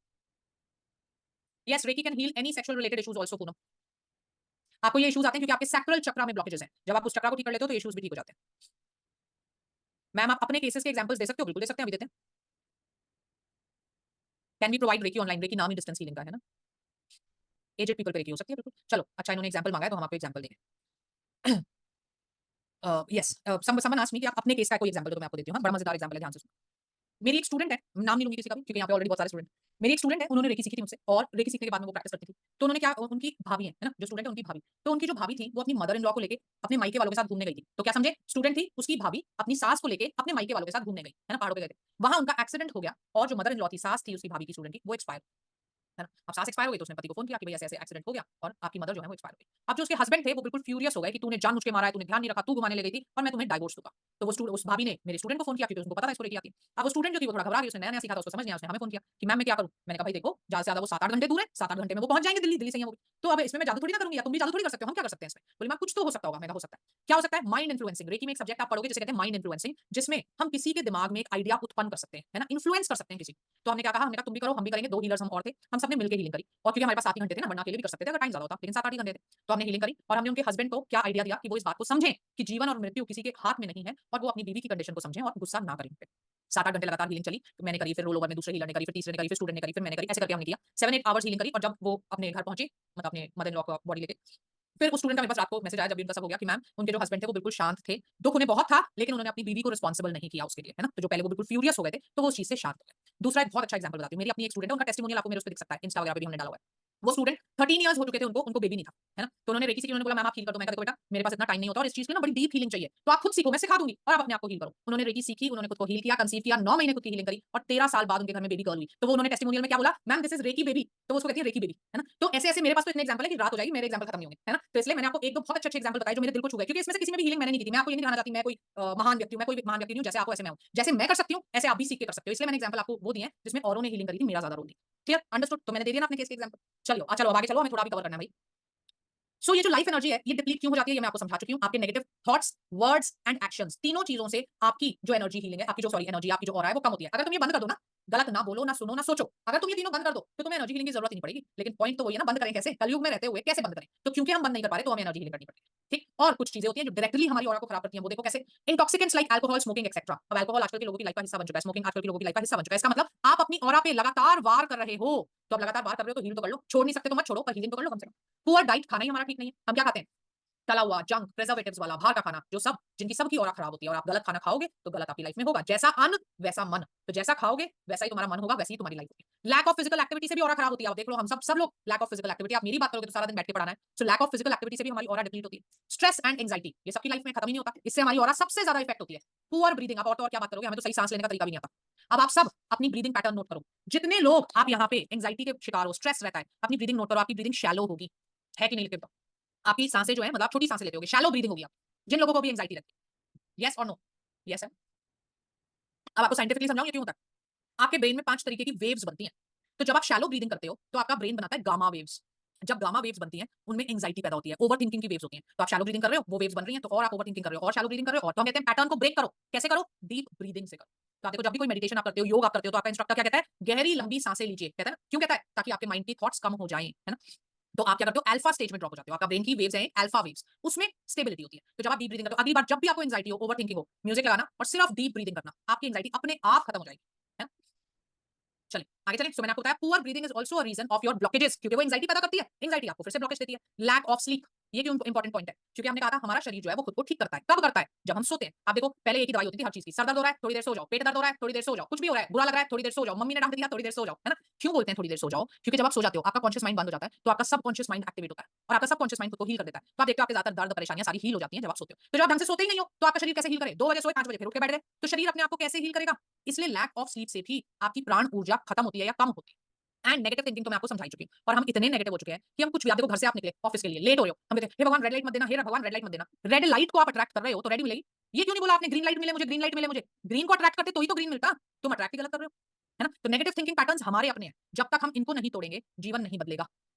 Yes, reiki can heal any sexual related issues also Poonam. आपको ये इश्यूज आते हैं क्योंकि आपके सैक्रल चक्रा में ब्लॉकेजेस हैं। जब आप उस चक्रा को ठीक कर लेते हो, तो इश्यूज भी ठीक हो जाते हैं। मैम आप अपने केसेस के एग्जांपल्स दे सकते हो? बिल्कुल दे सकते हैं, अभी देते हैं। Can we provide reiki online? Reiki नाम ही डिस्टेंस हीलिंग का है ना। एजेड पीपल पे रेकी हो सकती है, बिल्कुल। चलो अच्छा, इन्होंने एग्जांपल मांगा है तो हम आपको एग्जांपल देंगे। यस, समवन आस्क्ड मी कि आप अपने केस का कोई एग्जांपल दो, तो मैं आपको देती हूँ। हाँ, बड़ा मजेदार एग्जांपल है, ध्यान से सुनो। मेरी एक स्टूडेंट है, नाम नहीं लूँगी किसी का भी क्योंकि यहाँ पे ऑलरेडी बहुत सारे स्टूडेंट। मेरी एक स्टूडेंट है, उन्होंने रेकी सीखी थी मुझसे और रेकी सीखने के बाद में वो प्रैक्टिस करती थी। तो उन्होंने क्या, उनकी भाभी है ना? जो स्टूडेंट है उनकी भाभी। तो उनकी जो भाभी थी, वो अपनी मदर इन लॉ को लेके अपने मायके वालों के साथ घूमने गई थी। तो क्या समझे? स्टूडेंट थी, उसकी भाभी अपनी सास को लेके अपने मायके वालों के साथ घूमने गई, है ना? पहाड़ों पे गए थे। वहाँ उनका एक्सीडेंट हो गया और जो मदर इन लॉ थी, सास थी उसकी भाभी की स्टूडेंट की, वो एक्सपायर, है ना? अब सास एक्सपायर हो गई तो उसने पति को फ़ोन किया कि भई ऐसे-ऐसे एक्सीडेंट हो गया और आपकी मदर जो है वो एक्सपायर हो गई। अब जो उसके हस्बैंड थे वो बिल्कुल फ्यूरियस हो गए कि तूने जानबूझ के मारा है, तूने ध्यान नहीं रखा, तू घुमाने ले गई थी और मैं तुम्हें डाइवोर्स दूँगा। तो वो उस भाभी ने मेरे स्टूडेंट को फ़ोन किया क्योंकि उसको पता था इसको रेकी आती है। अब वो स्टूडेंट जो थी वो थोड़ा घबरा गई, उसने नया-नया सीखा था, उसको समझ नहीं आया, उसने हमें फ़ोन किया कि मैम मैं क्या करूँ? मैंने कहा भाई देखो, ज़्यादा से ज़्यादा वो 7-8 घंटे दूर है, 7-8 घंटे में वो पहुँच जाएँगे दिल्ली, दिल्ली से ही हैं वो भी। तो अब इसमें मैं जादू थोड़ी ना करूँगी या तुम भी जादू थोड़ी कर सकते हो, हम क्या कर सकते हैं इसमें? बोली मैम कुछ तो हो सकता होगा। मैंने कहा हो सकता है। क्या हो सकता है? Mind influencing. रेकी में एक सब्जेक्ट आप पढ़ोगे जिसे कहते हैं माइंड इन्फ्लुएंसिंग, जिसमें हम किसी के दिमाग में एक आइडिया उत्पन्न कर सकते हैं, है ना? इन्फ्लुएंस कर सकते हैं किसी को। तो हमने क्या कहा? हमने कहा तुम भी करो, हम भी करेंगे, 2 हीलर्स हम और थे। हम सबने मिलकर हीलिंग करी और क्योंकि हमारे पास 7 ही घंटे थे ना, वरना अकेले भी कर सकते थे अगर टाइम ज़्यादा होता, लेकिन 7-8 ही घंटे थे। तो हमने हीलिंग करी और हमने उनके हस्बैंड को क्या आइडिया दिया कि वो इस बात को समझें कि जीवन और मृत्यु किसी के हाथ में नहीं है और वो अपनी बीवी की कंडीशन को समझें और गुस्सा ना करें उनपे। 7-8 घंटे लगातार हीलिंग चली, तो मैंने करी, फिर रोल ओवर में दूसरे हीलर ने करी, फिर तीसरे ने करी, फिर स्टूडेंट ने करी, फिर मैंने करी, ऐसे करके हमने किया। 7-8 आवर्स हीलिंग करी और जब वो अपने घर पहुँची, मतलब अपने मदर इन लॉ को बॉडी लेके, फिर उस स्टूडेंट का मेरे पास रात को मैसेज आया जब भी उनका सब हो गया कि मैम उनके जो हस्बैंड थे वो बिल्कुल शांत थे। दुःख उन्हें बहुत था, लेकिन उन्होंने अपनी बीवी को रिस्पॉन्सिबल नहीं किया उसके लिए, है ना? तो जो पहले वो बिल्कुल फ्यूरियस हो गए थे, तो वो उस चीज़ से शांत हो गए। दूसरा एक बहुत अच्छा एग्जांपल बताती हूँ। मेरी अपनी एक स्टूडेंट है, उनका टेस्टिमोनियल आपको मेरे उसपे दिख सकता है, इंस्टा वगैरह पे भी हमने डाला हुआ है। वो स्टूडेंट 13 इयर्स हो चुके थे उनको, उनको बेबी नहीं था, है ना? तो उन्होंने रेकी सीखी, उन्होंने बोला मैम आप हील कर दो। मैंने कहा देखो बेटा, मेरे पास इतना टाइम नहीं होता और इस चीज़ की ना बड़ी डीप हीलिंग चाहिए। तो आप खुद सीखो, मैं सिखा दूँगी और आप अपने आप को हील करो। उन्होंने रेकी सीखी, उन्होंने खुद को हील किया, कंसीव किया, 9 महीने खुद की हीलिंग करी और 13 साल बाद उनके घर में बेबी गर्ल हुई। तो वो उन्होंने टेस्टिमोनियल में क्या बोला? Ma'am this is reiki baby. तो वो उसको कहती है रेकी बेबी, है ना? तो ऐसे-ऐसे मेरे पास तो इतने एग्जांपल है कि रात हो जाएगी, मेरे एग्जांपल खत्म नहीं होंगे, है ना? तो इसलिए मैंने आपको 1-2 बहुत अच्छे-अच्छे एग्जांपल बताए जो मेरे दिल को छू गए क्योंकि इसमें से किसी में भी हीलिंग मैंने नहीं की थी। मैं आपको ये नहीं दिखाना चाहती मैं कोई महान व्यक्ति हूँ, मैं कोई महान व्यक्ति नहीं हूँ, जैसे आप हो ऐसे मैं हूँ। जैसे मैं कर सकती हूँ, ऐसे आप भी सीख के कर सकते हो। इसलिए मैंने एग्जांपल आपको वो दिए हैं जिसमें औरों ने हीलिंग करी थी, मेरा ज़्यादा रोल नहीं। क्लियर? अंडरस्टूड? तो मैंने दे दिया ना अपने केस के एग्जांपल। चलो अब आगे चलो, हमें थोड़ा भी कवर करना है भाई। सो ये जो लाइफ एनर्जी है, ये डिप्लीट क्यों हो जाती है, ये मैं आपको समझा चुकी हूँ। आपके negative thoughts, words and actions, तीनों चीजों से आपकी जो एनर्जी हीलिंग है, आपकी जो सॉरी एनर्जी, आपकी जो ऑरा है, वो कम होती है। अगर तुम ये बंद कर दो ना, गलत ना बोलो, ना सुनो, ना सोचो, अगर तुम ये तीनों बंद कर दो, तो तुम्हें एनर्जी हीलिंग की जरूरत ही नहीं पड़ेगी। लेकिन पॉइंट तो वही है ना, बंद करें कैसे? कलयुग में रहते हुए कैसे बंद करें? तो क्योंकि हम बंद नहीं कर पा रहे, तो हमें एनर्जी हीलिंग करनी पड़ती है। ठीक? और कुछ चीजें होती हैं जो डायरेक्टली हमारी ऑरा को खराब करती हैं, वो देखो कैसे। Intoxicants like alcohol, smoking etcetera. अब अल्कोहल आजकल के लोगों की लाइफ का हिस्सा बन चुका है, स्मोकिंग आजकल के लोगों की लाइफ का हिस्सा बन चुका है। इसका मतलब आप अपनी ऑरा पे लगातार वार कर रहे हो। तो अब लगातार वार कर रहे हो तो हील तो कर लो, छोड़ नहीं सकते तो मत छोड़ो, पर हीलिंग तो कर लो कम से कम। पुअर डाइट, खाना ही हमारा ठीक नहीं है। हम क्या खाते हैं? तला हुआ, जंक, प्रिजर्वेटिव्स वाला, बाहर का खाना, जो सब जिनकी सबकी ऑरा खराब होती है और आप गलत खाना खाओगे तो गलत आपकी लाइफ में होगा। जैसा अन्न वैसा मन, तो जैसा खाओगे वैसा ही तुम्हारा मन होगा, वैसी ही तुम्हारी लाइफ होगी। लैक ऑफ फिजिकल एक्टिविटी से भी ऑरा खराब होती है। आप देख लो, हम सब लोग लैक ऑफ फिजिकल एक्टिविटी, आप मेरी बात करोगे तो सारा दिन बैठ के पढ़ाना है। So lack of physical activity से भी हमारी ऑरा डिप्लीट होती है। स्ट्रेस एंड एंग्जायटी, ये सबकी लाइफ में खत्म ही नहीं होता, इससे हमारी ऑरा सबसे ज्यादा इफेक्ट होती है। पुअर ब्रीदिंग, आप और तो और क्या बात करोगे, हमें तो सही सांस लेने का तरीका भी नहीं आता। अब आप सब अपनी ब्रीदिंग पैटर्न नोट करो। जितने लोग आप यहाँ पे एंग्जायटी के शिकार हो, स्ट्रेस रहता है, अपनी ब्रीदिंग नोट करो। आपकी ब्रीदिंग शैलो होगी, है कि नहीं? लिखते आपकी सांसें जो है, मतलब आप छोटी सांसें लेते होगे, शैलो ब्रीदिंग होगी आप। जिन लोगों को भी एंग्जायटी रहती है, येस और नो? येस है। अब आपको साइंटिफिकली समझाऊं ये क्यों होता है। आपके ब्रेन में 5 तरीके की वेव्स बनती हैं। तो जब आप शैलो ब्रीदिंग करते हो तो आपका ब्रेन बनाता है गामा वेव्स। जब गामा वेव्स बनती हैं, उनमें एंग्जायटी पैदा होती है, ओवर थिंकिंग की वेव्स होती हैं। तो आप शैलो ब्रीदिंग कर रहे हो, वो वेव्स बन रही हैं, तो और आप ओवर थिंकिंग कर रहे हो, और शैलो ब्रीदिंग कर रहे हो, और तो हम कहते हैं पैटर्न को ब्रेक करो। कैसे करो? डीप ब्रीदिंग से करो। तो आप देखो, जब भी कोई मेडिटेशन आप करते हो, योग आप करते हो, तो आपका इंस्ट्रक्टर क्या कहता है? गहरी लंबी सांसें लीजिए, कहता है ना? क्यों कहता है? ताकि आपके माइंड की थॉट्स कम हो जाएं, है ना? तो आप क्या करते हो? अल्फा स्टेज में ड्रॉप हो जाते हो। आपका ब्रेन की वेव्स हैं अल्फा वेव्स, उसमें स्टेबिलिटी होती है। तो जब आप डीप ब्रीदिंग करते हो, अगली बार जब भी आपको एंग्जायटी हो, ओवरथिंकिंग हो, म्यूजिक लगाना और सिर्फ डीप ब्रीदिंग करना, आपकी एंग्जायटी अपने आप खत्म हो जाएगी। है ना? चलिए आगे चलें। सो मैंने आपको बताया poor breathing is also a reason of your blockages, क्योंकि वो एंग्जायटी पैदा करती है, एंग्जायटी आपको फिर से ब्लॉकेज देती है। लैक ऑफ स्लीप, ये क्यों इंपॉर्टेंट पॉइंट है? क्योंकि हमने कहा था हमारा शरीर जो है वो खुद को ठीक करता है। कब करता है? जब हम सोते हैं। आप देखो, पहले एक ही दवाई होती थी हर चीज की। सर दर्द हो रहा है, थोड़ी देर सो जाओ। पेट दर्द हो रहा है, थोड़ी देर सो जाओ। कुछ भी हो रहा है, बुरा लग रहा है, थोड़ी देर सो जाओ। मम्मी ने डांट दिया, थोड़ी देर सो जाओ, है ना? क्यों बोलते हैं थोड़ी देर सो जाओ? क्योंकि जब आप सो जाते हो, आपका कॉन्शियस माइंड बंद हो जाता है, तो आपका सबकॉन्शियस माइंड एक्टिवेट होता है और आपका सबकॉन्शियस माइंड खुद को हील कर देता है। तो आप देखते हो आपके ज्यादातर दर्द परेशानियां सारी हील हो जाती हैं जब आप सोते हो। तो जब आप ढंग से सोते ही नहीं हो, तो आपका शरीर कैसे हील करे? 2 बजे सोए, 5 बजे फिर उठ के बैठ गए, तो शरीर अपने आप को कैसे हील करेगा? इसलिए लैक ऑफ स्लीप से भी आपकी प्राण ऊर्जा खत्म होती है या कम होती है। एंड नेगेटिव थिंकिंग तो मैं आपको समझा ही चुकी हूँ। और हम इतने नेगेटिव हो चुके हैं कि हम कुछ भी, आप देखो घर से आप निकले ऑफिस के लिए, लेट हो रहे हो, हम कहते हैं हे भगवान रेड लाइट मत देना, हे भगवान रेड लाइट मत देना। रेड लाइट को आप अट्रैक्ट कर रहे हो तो रेड मिलेगी। ये क्यों नहीं बोला आपने ग्रीन लाइट मिले मुझे, ग्रीन लाइट मिले मुझे? ग्रीन को अट्रैक्ट करते तो ही तो ग्रीन मिलता। तुम अट्रैक्ट ही गलत कर रहे हो, है ना? तो नेगेटिव थिंकिंग पैटर्न्स हमारे अपने हैं। जब तक हम इनको नहीं तोड़ेंगे, जीवन नहीं बदलेगा।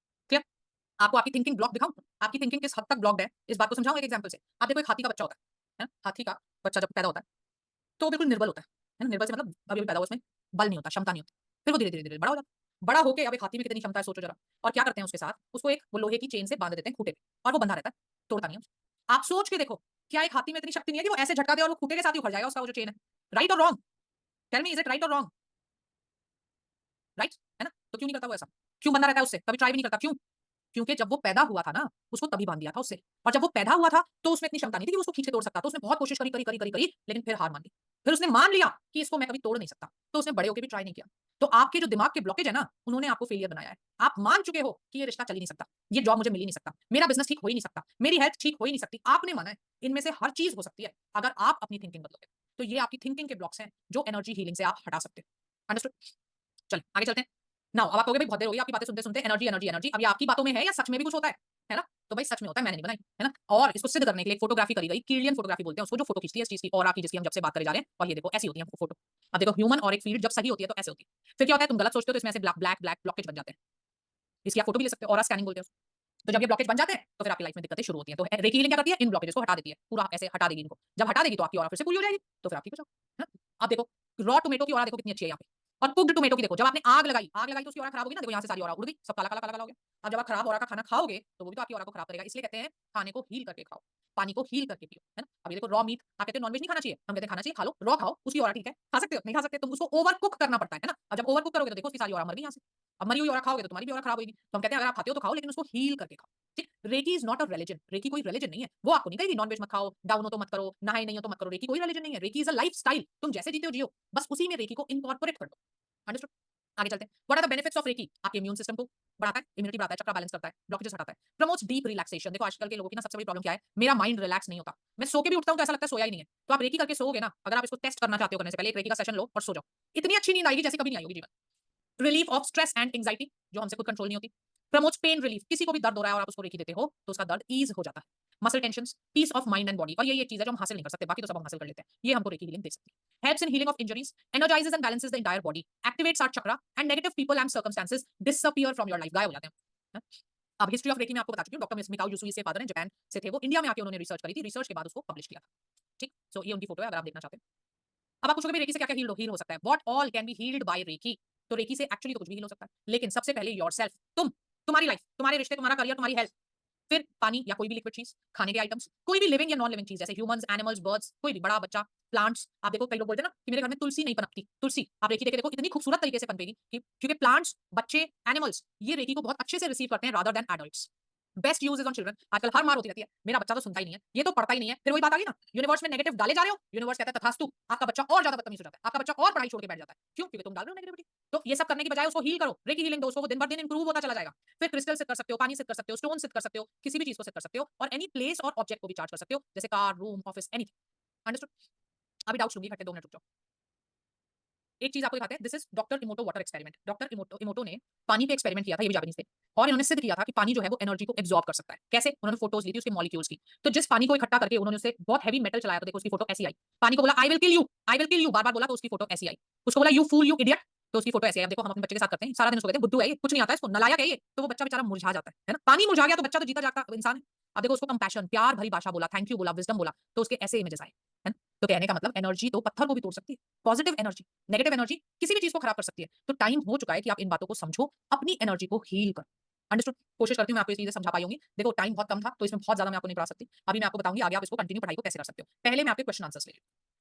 क्लियर? आपको आपकी थिंकिंग ब्लॉक दिखाऊं? आपकी थिंकिंग किस हद तक ब्लॉक्ड है, इस बात को समझाऊं एक एग्जांपल से। आप देखो, एक हाथी का बच्चा होता है ना? हाथी का बच्चा जब पैदा होता है तो वो बिल्कुल निर्बल होता है ना? निर्बल से मतलब अभी पैदा हुआ, उसमें बल नहीं होता, क्षमता नहीं होती। फिर वो धीरे धीरे धीरे बड़ा हो जाता है। बड़ा होके अब एक हाथी में कितनी क्षमता है सोचो जरा। और क्या करते हैं उसके साथ? उसको एक वो लोहे की चेन से बांध देते हैं खूंटे पे और वो बंधा रहता है, तोड़ता नहीं है उसे। आप सोच के देखो, क्या एक हाथी में इतनी शक्ति नहीं है कि वो ऐसे झटका दे और वो खूंटे के साथ ही उखड़ जाएगा उसका वो जो चेन है? राइट और wrong? Tell me, is it right और रॉन्ग? राइट, है ना? तो क्यों नहीं करता वो ऐसा? क्यों बंधा रहता है उससे? कभी ट्राई भी नहीं करता, क्यों? क्योंकि जब वो पैदा हुआ था ना, उसको तभी बांध दिया था उससे। और जब वो पैदा हुआ था तो उसमें इतनी क्षमता नहीं थी कि वो उसको खींच के तोड़ सकता। तो उसने बहुत कोशिश करी, लेकिन फिर हार मान ली। फिर उसने मान लिया कि इसको मैं कभी तोड़ नहीं सकता, तो उसने बड़े होकर भी ट्राई नहीं किया। तो आपके जो दिमाग के ब्लॉकेज है ना, उन्होंने आपको फेलियर बनाया है। आप मान चुके हो कि ये रिश्ता चल ही नहीं सकता, ये जॉब मुझे मिल ही नहीं सकता, मेरा बिजनेस ठीक हो ही नहीं सकता, मेरी हेल्थ ठीक हो ही नहीं सकती। आपने माना है इनमें से हर चीज हो सकती है अगर आप अपनी थिंकिंग बदलोगे। तो ये आपकी थिंकिंग के ब्लॉक्स हैं जो एनर्जी हीलिंग से आप हटा सकते हो। अंडरस्टूड? चलिए आगे चलते हैं। नाउ अब आप कहोगे भाई बहुत देर हो गई आपकी बातें सुनते सुनते, एनर्जी एनर्जी एनर्जी। अब ये आपकी बातों में है या सच में भी कुछ होता है ना? तो भाई सच में होता है, मैंने नहीं बनाई, है ना? और इसको सिद्ध करने के लिए एक फोटोग्राफी करी गई, कीलियन फोटोग्राफी बोलते हैं उसको, जो फोटो खींचती है इस चीज की, ऑरा की, जिसकी हम जब से बात करे जा रहे हैं। और ये देखो ऐसी होती है फोटो। अब देखो ह्यूमन और एक फील्ड जब सही होती है तो ऐसे होती है। फिर क्या होता है, तुम गलत सोचते हो तो इसमें ऐसे ब्लैक ब्लैक ब्लैक ब्लॉकेज बन जाते हैं। इसकी आप फोटो भी ले सकते हो, ऑरा स्कैनिंग बोलते हैं उसको। तो जब ये ब्लॉकेज बन जाते हैं तो फिर आपकी लाइफ में दिक्कतें शुरू होती हैं। तो रेकी हीलिंग क्या करती है, इन ब्लॉकेजेस को हटा देती है, पूरा ऐसे हटा देगी इनको। जब हटा देगी तो आपकी ऑरा फिर से पूरी हो जाएगी, तो फिर आप ठीक हो जाओगे। आप देखो रॉ टोमेटो की ऑरा देखो कितनी अच्छी है यहाँ पे, और कुक्ड टोमेटो की देखो, जब आपने आग लगाई तो उसकी ऑरा खराब होगी ना। देखो यहाँ से सारी ऑरा उड़ गई, सब काला काला काला काला हो गया। अब जब आप खराब ऑरा का खाना खाओगे तो वो भी तो आपकी ऑरा को खराब करेगा। इसलिए कहते हैं खाने को हील करके खाओ, पानी को हील करके पियो, है ना? अब ये देखो रॉ मीट, आप कहते हो नॉनवेज नहीं खाना चाहिए, हम कहते हैं खाना चाहिए, खा लो, रॉ खाओ, उसकी ऑरा ठीक है, खा सकते हो, नहीं खा सकते, तुम उसको ओवर कुक करना पड़ता है ना? अब जब ओवर कुक करोगे तो देखो उसकी सारी ऑरा मर गई यहाँ से। अब मरी हुई ऑरा खाओगे तो तुम्हारी भी ऑरा खराब होगी। तो हम कहते हैं अगर आप खाते हो तो खाओ, लेकिन उसको हील करके खाओ। ठीक, reiki is not a religion, reiki कोई रिलीजन नहीं है। वो आपको नहीं कहेगी नॉनवेज मत खाओ, डाउन हो तो मत करो, नहाए नहीं हो तो मत करो। रेकी कोई रिलीजन नहीं है, रेकी इज अ लाइफस्टाइल। तुम जैसे जीते हो जियो, बस उसी में रेकी को इनकॉर्पोरेट कर दो। अंडरस्टूड? आगे चलते हैं। What are the benefits of reiki? आपके इम्यून सिस्टम को बढ़ाता है, इम्यूनिटी बढ़ाता है, चक्र बैलेंस करता है, ब्लॉकेजेस हटाता है, प्रमोट्स डीप रिलैक्सेशन। देखो आजकल के लोगों की ना सबसे बड़ी प्रॉब्लम क्या है, मेरा माइंड रिलैक्स नहीं होता, मैं सो के भी उठता हूं तो ऐसा लगता है सोया ही नहीं है। तो आप रेकी करके सोओगे ना, अगर आप इसको टेस्ट करना चाहते हो करने से पहले एक रेकी का सेशन लो और सो जाओ, इतनी अच्छी नींद आएगी जैसे कभी नहीं आई होगी जीवन। Relief of stress and anxiety, जो हमसे खुद कंट्रोल नहीं होती। प्रमोट्स पेन रिलीफ, किसी को भी दर्द हो रहा है और आप उसको रेकी देते हो तो उसका दर्द ईज हो जाता है। Muscle tension, peace of mind and body, और ये एक चीज है जो हम हासिल नहीं कर सकते, बाकी तो सब हम हासिल कर लेते हैं, ये हमको रेकी हीलिंग दे सकती है। Helps in healing of injuries, energises and balances the entire body, activates our chakra and negative people and circumstances disappear from your life, गायब हो जाते हैं। अब हिस्ट्री ऑफ रेकी में आपको बता चुकी हूँ, डॉक्टर मिकाओ यूसुई से फादर हैं, जापान से थे वो, इंडिया में आके उन्होंने रिसर्च करी थी, रिसर्च के बाद उसको पब्लिश किया था। ठीक, सो ये उनकी फोटो है अगर आप देखना चाहते हैं। अब आप पूछोगे रेकी से क्या क्या हील हो सकता है, what all can be healed by reiki? तो रेकी से एक्चुअली तो कुछ भी हील हो सकता है, लेकिन सबसे पहले योरसेल्फ, तुम्हारी लाइफ, तुम्हारे रिश्ते, तुम्हारा करियर, तुम्हारी हेल्थ। फिर पानी या कोई भी लिक्विड चीज, खाने के आइटम्स, कोई भी लिविंग या नॉन लिविंग चीज, जैसे ह्यूमंस, एनिमल्स, बर्ड्स, कोई भी बड़ा बच्चा, प्लांट्स। आप देखो कई लोग बोलते हैं ना कि मेरे घर में तुलसी नहीं पनपती, तुलसी आप रेकी देके देखो इतनी खूबसूरत तरीके से पनपेगी, कि क्योंकि प्लांट्स, बच्चे, एनिमल्स ये रेकी को बहुत अच्छे से रिसीव करते हैं rather than adults. Best use is on children. आजकल हर मार होती रहती है, मेरा बच्चा तो सुनता ही नहीं है, ये तो पढ़ता ही नहीं है। फिर वही बात आ गई ना, यूनिवर्स में नेगेटिव डाले जा रहे हो, यूनिवर्स कहता है तथास्तु, आपका बच्चा और ज्यादा बदतमीज हो जाता है, आपका बच्चा और पढ़ाई छोड़ के बैठ जाता है। क्यों? क्योंकि तुम डाल रहे हो नेगेटिविटी। तो ये सब करने की बजाय उसको हील करो, रेकी हीलिंग दो उसको, वो दिन ब दिन इंप्रूव होता चला जाएगा। फिर क्रिस्टल सिद्ध कर सकते हो, पानी सिद्ध कर सकते हो, स्टोन सिद्ध कर सकते हो, किसी भी चीज को सिद्ध कर सकते हो, और एनी प्लेस और ऑब्जेक्ट को भी चार्ज कर सकते हो, जैसे car, room, office, anything. Understood? अभी डाउट्स लूंगी, खट्टे 2 मिनट रुक जाओ। एक चीज आपको दिखाते हैं, this is doctor इमोटो water experiment. Doctor इमोटो ने पानी पे एक्सपेरिमेंट किया था, ये भी जापानीज थे, और इन्होंने सिद्ध किया था कि पानी जो है वो एनर्जी को एब्जॉर्ब कर सकता है। कैसे? उन्होंने फोटोज ली थी उसके मॉलिक्यूल्स की, तो जिस पानी को इकट्ठा करके उन्होंने उसे बहुत हैवी मेटल चलाया, तो देखो उसकी फोटो ऐसी आई। पानी को बोला I will kill you, I will kill you, बार बार बोला तो उसकी फोटो ऐसी आई। उसको बोला यू फूल, यू इडियट, तो उसकी फोटो ऐसी आई। अब देखो हम अपने बच्चे के साथ करते हैं, सारा दिन उसको कहते हैं बुद्धू है ये, कुछ नहीं आता है इसको, नालायक है ये, तो वो बच्चा बेचारा मुरझा जाता है ना? पानी मुरझा गया तो बच्चा तो जीता जागता इंसान है। अब देखो उसको कंपैशन, प्यार भरी भाषा बोला, थैंक यू बोला, विजडम बोला, तो उसके ऐसे इमेजेस आए, है ना? तो कहने का मतलब एनर्जी तो पत्थर को भी तोड़ सकती है, पॉजिटिव एनर्जी, नेगेटिव एनर्जी किसी भी चीज को खराब कर सकती है। तो टाइम हो चुका है कि आप इन बातों को समझो, अपनी एनर्जी को हील करो। अंडरस्टूड? कोशिश करती हूँ मैं आपको ये चीजें समझा पाई होंगी। देखो टाइम बहुत कम था तो इसमें बहुत ज्यादा मैं आपको नहीं पढ़ा सकती, अभी मैं आपको बताऊंगी आगे आप इसको कंटिन्यू पढ़ाई को कैसे कर सकते हो। पहले मैं आपके क्वेश्चन आंसर्स ले।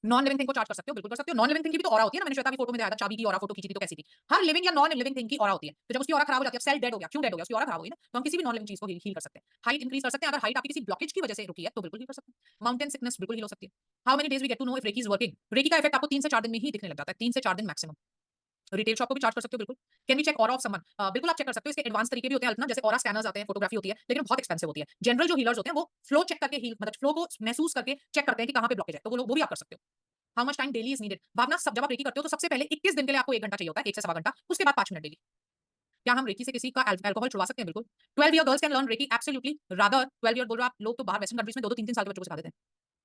नॉन लिविंग थिंग को चार्ज कर सकते हो, बिल्कुल कर सकते हो। नॉन लिविंग थिंग की भी तो ऑरा होती है ना, मैंने श्वेता की फोटो में दिखाया था, चाबी की ऑरा फोटो खींची थी तो कैसी थी। हर लिविंग या नॉन लिविंग थिंग की ऑरा होती है, तो जब उसकी ऑरा खराब हो जाती है, सेल डेड हो गया, क्यों डेड हो गया? उसकी ऑरा खराब हो गई ना। तो हम किसी भी नॉन लिविंग चीज को हील कर सकते हैं। हाइट इंक्रीज कर सकते हैं, अगर हाइट आपकी किसी ब्लॉकेज की वजह से रुकी है तो बिल्कुल हील कर सकते हैं। माउंटेन सिकनेस बिल्कुल हील हो सकती है। How many days we get to know if reiki is working? Reiki का इफेक्ट आपको 3 से 4 दिन में ही दिखने लग जाता है, 3 से 4 दिन मैक्सिमम। रिटेल शॉप को भी चार्ज कर सकते हो बिल्कुल। Can we check aura of someone? बिल्कुल आप चेक कर सकते हो, इसके एडवांस तरीके भी होते हैं अल्पना, जैसे ऑरा स्कैनर्स आते हैं, फोटोग्राफी होती है, लेकिन बहुत एक्सपेंसिव होती है। जनरल जो हीलर्स होते हैं वो फ्लो चेक करके हील, मतलब फ्लो को महसूस करके चेक करते हैं कि कहां पे ब्लॉकेज है, तो वो भी आप कर सकते हो। How much time daily is needed? Bhavna, सब जब आप रेकी करते हो तो सबसे पहले 21 दिन के लिए आपको 1 घंटा चाहिए होता है, 1 से सवा घंटा, उसके बाद 5 मिनट डेली। क्या हम रेकी से किसी का अल्कोहल छुड़वा सकते हैं? बिल्कुल। 12 year girls can learn reiki, absolutely. Rather 12 year बोल रहे हो आप, लोग तो बाहर वेस्टर्न कंट्रीज में 2-2 3-3 साल के बच्चों को सिखा देते हैं।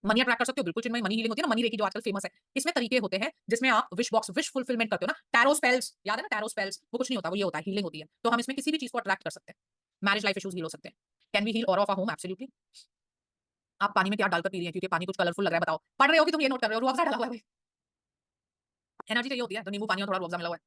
मनी अट्रैक्ट कर सकते हो, बिल्कुल चिन्मय, मनी हीलिंग होती है ना, मनी रेकी जो आजकल फेमस है। इसमें तरीके होते हैं जिसमें आप विश बॉक्स, विश फुलफिलमेंट करते हो ना, टैरो स्पेल्स, याद है ना टैरो स्पेल्स? वो कुछ नहीं होता, वो ये होता है, हीलिंग होती है। तो हम इसमें किसी भी चीज को अट्रैक्ट कर सकते हैं। मैरिज लाइफ इश्यूज हील हो सकते हैं। Can we heal aura of a home? Absolutely. आप पानी में क्या डालकर पी रही हैं, क्योंकि पानी कुछ कलरफुल लग रहा है, बताओ। पढ़ रहे हो कि तुम ये नोट कर रहे हो? रूह अफ़ज़ा डाला हुआ है भाई। एनर्जी चाहिए होती है तो नींबू पानी और थोड़ा रूह अफ़ज़ा मिला हुआ है।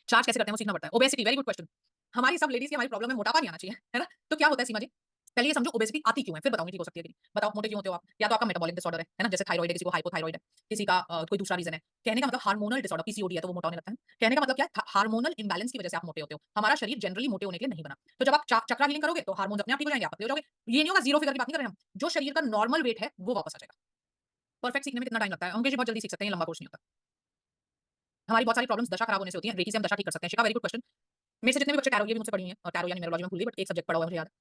चार्ज कैसे करते हैं वो सीखना पड़ता है। Obesity, very good question. हमारी सब लेडीज की हमारी प्रॉब्लम में मोटापा नहीं आना चाहिए, है ना? तो क्या होता है सीमा जी? पहले ये समझो ओबेसिटी आती क्यों है, फिर बताऊंगी ठीक हो सकती है कि नहीं। बताओ मोटे क्यों होते हो आप? या तो आपका मेटाबॉलिक डिसऑर्डर है ना, जैसे थायराइड है, किसी को हाइपोथायराइड है, किसी का कोई दूसरा रीजन है। कहने का मतलब हार्मोनल डिसऑर्डर, पीसीओडी है तो वो मोटा होने लगता है। कहने का मतलब क्या है, हार्मोनल इंबैलेंस की वजह से आप मोटे होते हो। हमारा शरीर जनरली मोटे होने के लिए नहीं बना। तो जब आप चक्रा हीलिंग करोगे तो हार्मोन्स अपने आप ठीक हो जाएंगे, आप पतले हो जाओगे। ये नहीं होगा, जीरो फिगर की बात नहीं कर रहे हम, जो शरीर का नॉर्मल वेट है वो वापस आ जाएगा। परफेक्ट सीखने में कितना टाइम लगता है? हम बहुत जल्दी सीख सकते हैं, लंबा कोर्स नहीं होता। हमारी बहुत सारी प्रॉब्लम्स दशा खराब होने से होती है, रेकी से हम दशा ठीक कर सकते हैं। शिखा, वेरी गुड क्वेश्चन। मेरे से जितने भी बच्चे टैरो, ये भी मुझसे पढ़ी हैं, और टैरो या न्यूमरोलॉजी में भूल गई, बट एक सब्जेक्ट पढ़ा हुआ है मुझे याद है।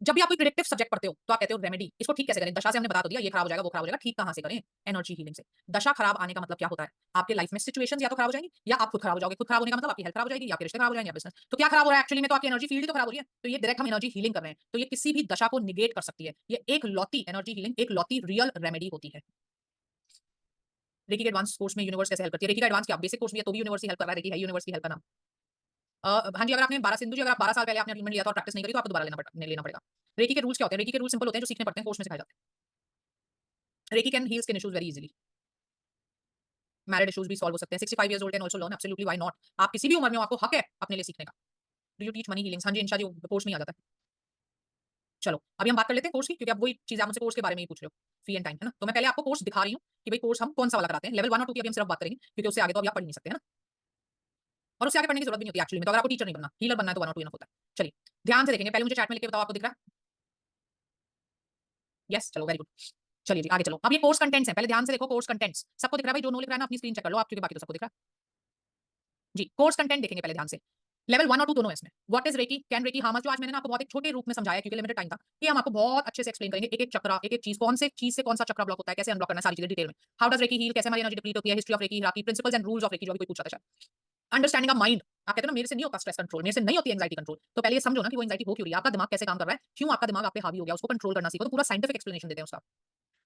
जब भी आप कोई प्रेडिक्टिव सब्जेक्ट पढ़ते हो तो आप कहते हो रेमेडी, इसको ठीक कैसे करें? दशा से हमने बता तो दिया, ये खराब हो जाएगा, वो खराब हो जाएगा, ठीक कहां से करें? एनर्जी हीलिंग से। दशा खराब आने का मतलब क्या होता है? आपके लाइफ में सिचुएशंस या तो खराब हो जाएंगी या आप खुद खराब हो जाओगे। खुद खराब होने का मतलब आपकी हेल्थ खराब हो जाएगी, या आपके रिश्ते खराब हो जाएंगे, या बिजनेस। तो क्या खराब हो रहा है एक्चुअली में? तो आपकी एनर्जी फील्ड ही तो खराब हो रही है। तो ये डायरेक्ट हम एनर्जी हीलिंग कर रहे हैं, तो ये किसी भी दशा को निगेट कर सकती है। ये एक लौती एनर्जी हीलिंग, एक लौती रियल रेमेडी होती है। रेकी के एडवांस कोर्स में यूनिवर्स कैसे हेल्प करती है? रेकी का एडवांस क्या बेसिक कोर्स भी है तो भी यूनिवर्स ही हेल्प कर रहा है। रेकी है यूनिवर्स की हेल्प का नाम। हाँ जी, अगर आपने 12 सिंधु जी, अगर आप 12 साल पहले आपने ट्रीटमेंट लिया था और प्रैक्टिस नहीं करी तो आपको दोबारा लेना पड़ेगा। रेकी के रूल्स क्या होते हैं? रेकी के रूल्स सिंपल होते हैं, जो सीखने पड़ते हैं, कोर्स में सिखाए जाते हैं। Reiki can heal skin issues very easily. Married issues भी सॉल्व हो सकते हैं। 65 years old can also learn, absolutely, why not? आप किसी भी उम्र में हो, आपको हक है अपने लिए सीखने का। Do you teach money healings? हाँ जी, इंशा जी, कोर्स में ही आ जाता है। चलो अभी हम बात कर लेते हैं कोर्स की, क्योंकि अब वही चीज आप मुझसे कोर्स के बारे में ही पूछ रहे हो, फी एंड टाइम, है ना? तो मैं पहले आपको कोर्स दिखा रही हूँ कि भाई कोर्स हम कौन सा वाला कराते हैं। लेवल 1 और 2 की अभी हम सिर्फ बात करेंगे, क्योंकि उससे आगे तो अभी आप पढ़ नहीं सकते, है ना? और उससे आगे पढ़ने की जरूरत भी नहीं होती एक्चुअली में। तो अगर आपको टीचर नहीं बनना, हीलर बनना है, तो 1 और 2 इनफ होता है। चलिए ध्यान से देखेंगे। पहले मुझे चैट में लिख के बताओ, आपको दिख रहा है? यस, चलो वेरी गुड। चलिए जी, आगे चलो। अब ये कोर्स कंटेंट्स हैं, पहले ध्यान से देखो कोर्स कंटेंट्स। सबको दिख रहा है भाई? जो नो लिख रहा है ना अपनी स्क्रीन चेक कर लो आप, क्योंकि बाकी तो सबको दिख रहा है जी। कोर्स कंटेंट देखेंगे पहले ध्यान से। लेवल 1 और 2 दोनों है इसमें। What is reiki, can reiki harm us? जो आज मैंने ना आपको बहुत एक छोटे रूप में समझाया, क्योंकि लिमिटेड टाइम था। ये हम आपको बहुत अच्छे से एक्सप्लेन करेंगे, एक एक चक्रा, एक एक चीज, कौन से चीज से कौन सा चक्रा ब्लॉक होता है, कैसे अनब्लॉक करना है, सारी चीजें डिटेल में। हाउ डज रेकी हील, कैसे हमारी एनर्जी डिप्लीट होती है, history of reiki, hierarchy, principles and rules of reiki, जो भी कोई पूछा था शायद। Understanding of mind. आप कहते हो ना मेरे से नहीं होता स्ट्रेस कंट्रोल, मेरे से नहीं होती एंजाइटी कंट्रोल, तो पहले ये समझो ना कि वो एंजाइटी हो क्यों रही है, आपका दिमाग कैसे काम कर रहा है, क्यों आपका दिमाग आप पे हावी हो गया, उसको कंट्रोल करना सीखो। तो पूरा साइंटिफिक एक्सप्लेनेशन देते हैं उसका।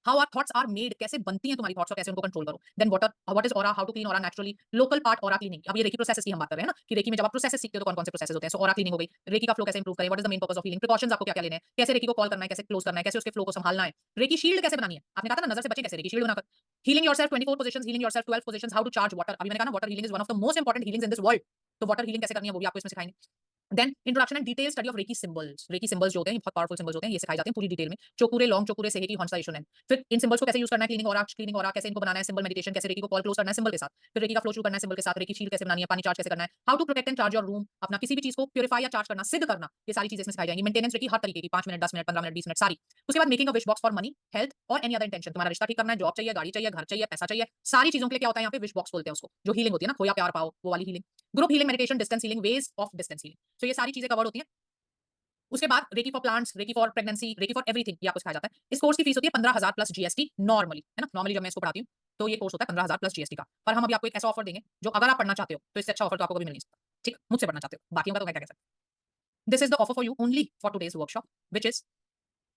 How are thoughts are made, कैसे बनती हैं तुम्हारी थॉट्स और कैसे उनको कंट्रोल करो। Then what is aura, how to clean aura naturally, local part aura cleaning. अब ये रेकी प्रोसेसेस की हम बात कर रहे हैं ना, कि रेकी में जब आप प्रोसेसेस सीखते हो तो कौन कौन से प्रोसेसेस होते हैं। सो ऑरा क्लीनिंग हो गई, रेकी का फ्लो कैसे इंप्रूव करें, what is the main purpose of healing, precautions आपको क्या क्या लेने हैं, कैसे रेकी को कॉल करना है, कैसे क्लोज करना है, कैसे उसके फ्लो को संभालना है, रेकी शील्ड कैसे बनानी है। आपने कहा था ना नजर से बचे कैसे, रेकी शील्ड बनाकर। Healing yourself 24 positions, healing yourself 12 positions, how to charge water. अभी मैंने कहा ना water healing is one of the most important healings in this world. तो वाटर हीलिंग कैसे करनी है वो भी आपको इसमें सिखाएंगे। Then introduction and detail study of reiki symbols. Reiki symbols जो होते हैं ये बहुत पावरफुल सिंबल्स होते हैं, ये सिखाए जाते हैं पूरी डिटेल में। चोकुरे, लॉन्ग चोकुरे, सेहेकी, हॉन्साइशन है। फिर इन सिंबल्स को कैसे यूज करना है, क्लीनिंग और कैसे इनको बनाना है, सिंबल मेडिटेशन, कैसे रेकी को कॉल क्लोज करना है सिंबल के साथ। फिर रेकी का फ्लो शुरू करना है सिंबल के साथ, रेकी शील्ड कैसे बनानी है, पानी चार्ज कैसे करना है, how to protect and charge your room, अपना किसी भी चीज को प्यूरिफाई या चार्ज करना, सिद्ध करना, ये सारी चीजें इसमें सिखाई जाएंगी। मेंटेनेंस रेकी हर तरीके की, 5 मिनट, 10 मिनट, 15 मिनट, 20 मिनट, सारी। उसके बाद making a wish box for money, health और एनी अदर इंटेंशन। तुम्हारा रिश्ता ठीक करना है, जॉब चाहिए, गाड़ी चाहिए, घर चाहिए, पैसा चाहिए, सारी चीजों के लिए क्या होता है यहाँ पे, विश बॉक्स बोलते हैं उसको। जो हीलिंग होती है ना, खोया प्यार पाओ, वो वाली healing. Group healing, meditation, distance healing, ways of distance healing. तो ये सारी चीजें कवर होती हैं। उसके बाद reiki for plants, reiki for pregnancy, reiki for everything, ये आपको सिखाया जाता है। इस कोर्स की फीस होती है 15,000 प्लस जीएसटी नॉर्मली, है ना? नॉर्मली जब मैं इसको पढ़ाती हूँ तो ये कोर्स होता है 15,000 प्लस जीएसटी का। पर हम अभी आपको एक ऐसा ऑफर देंगे जो अगर आप पढ़ना चाहते हो तो इससे अच्छा ऑफर तो आपको कभी मिल नहीं सकता। ठीक, मुझसे पढ़ना चाहते हो, बाकियों का तो मैं क्या कह सकता हूँ। This is the offer for you only for today's workshop, which is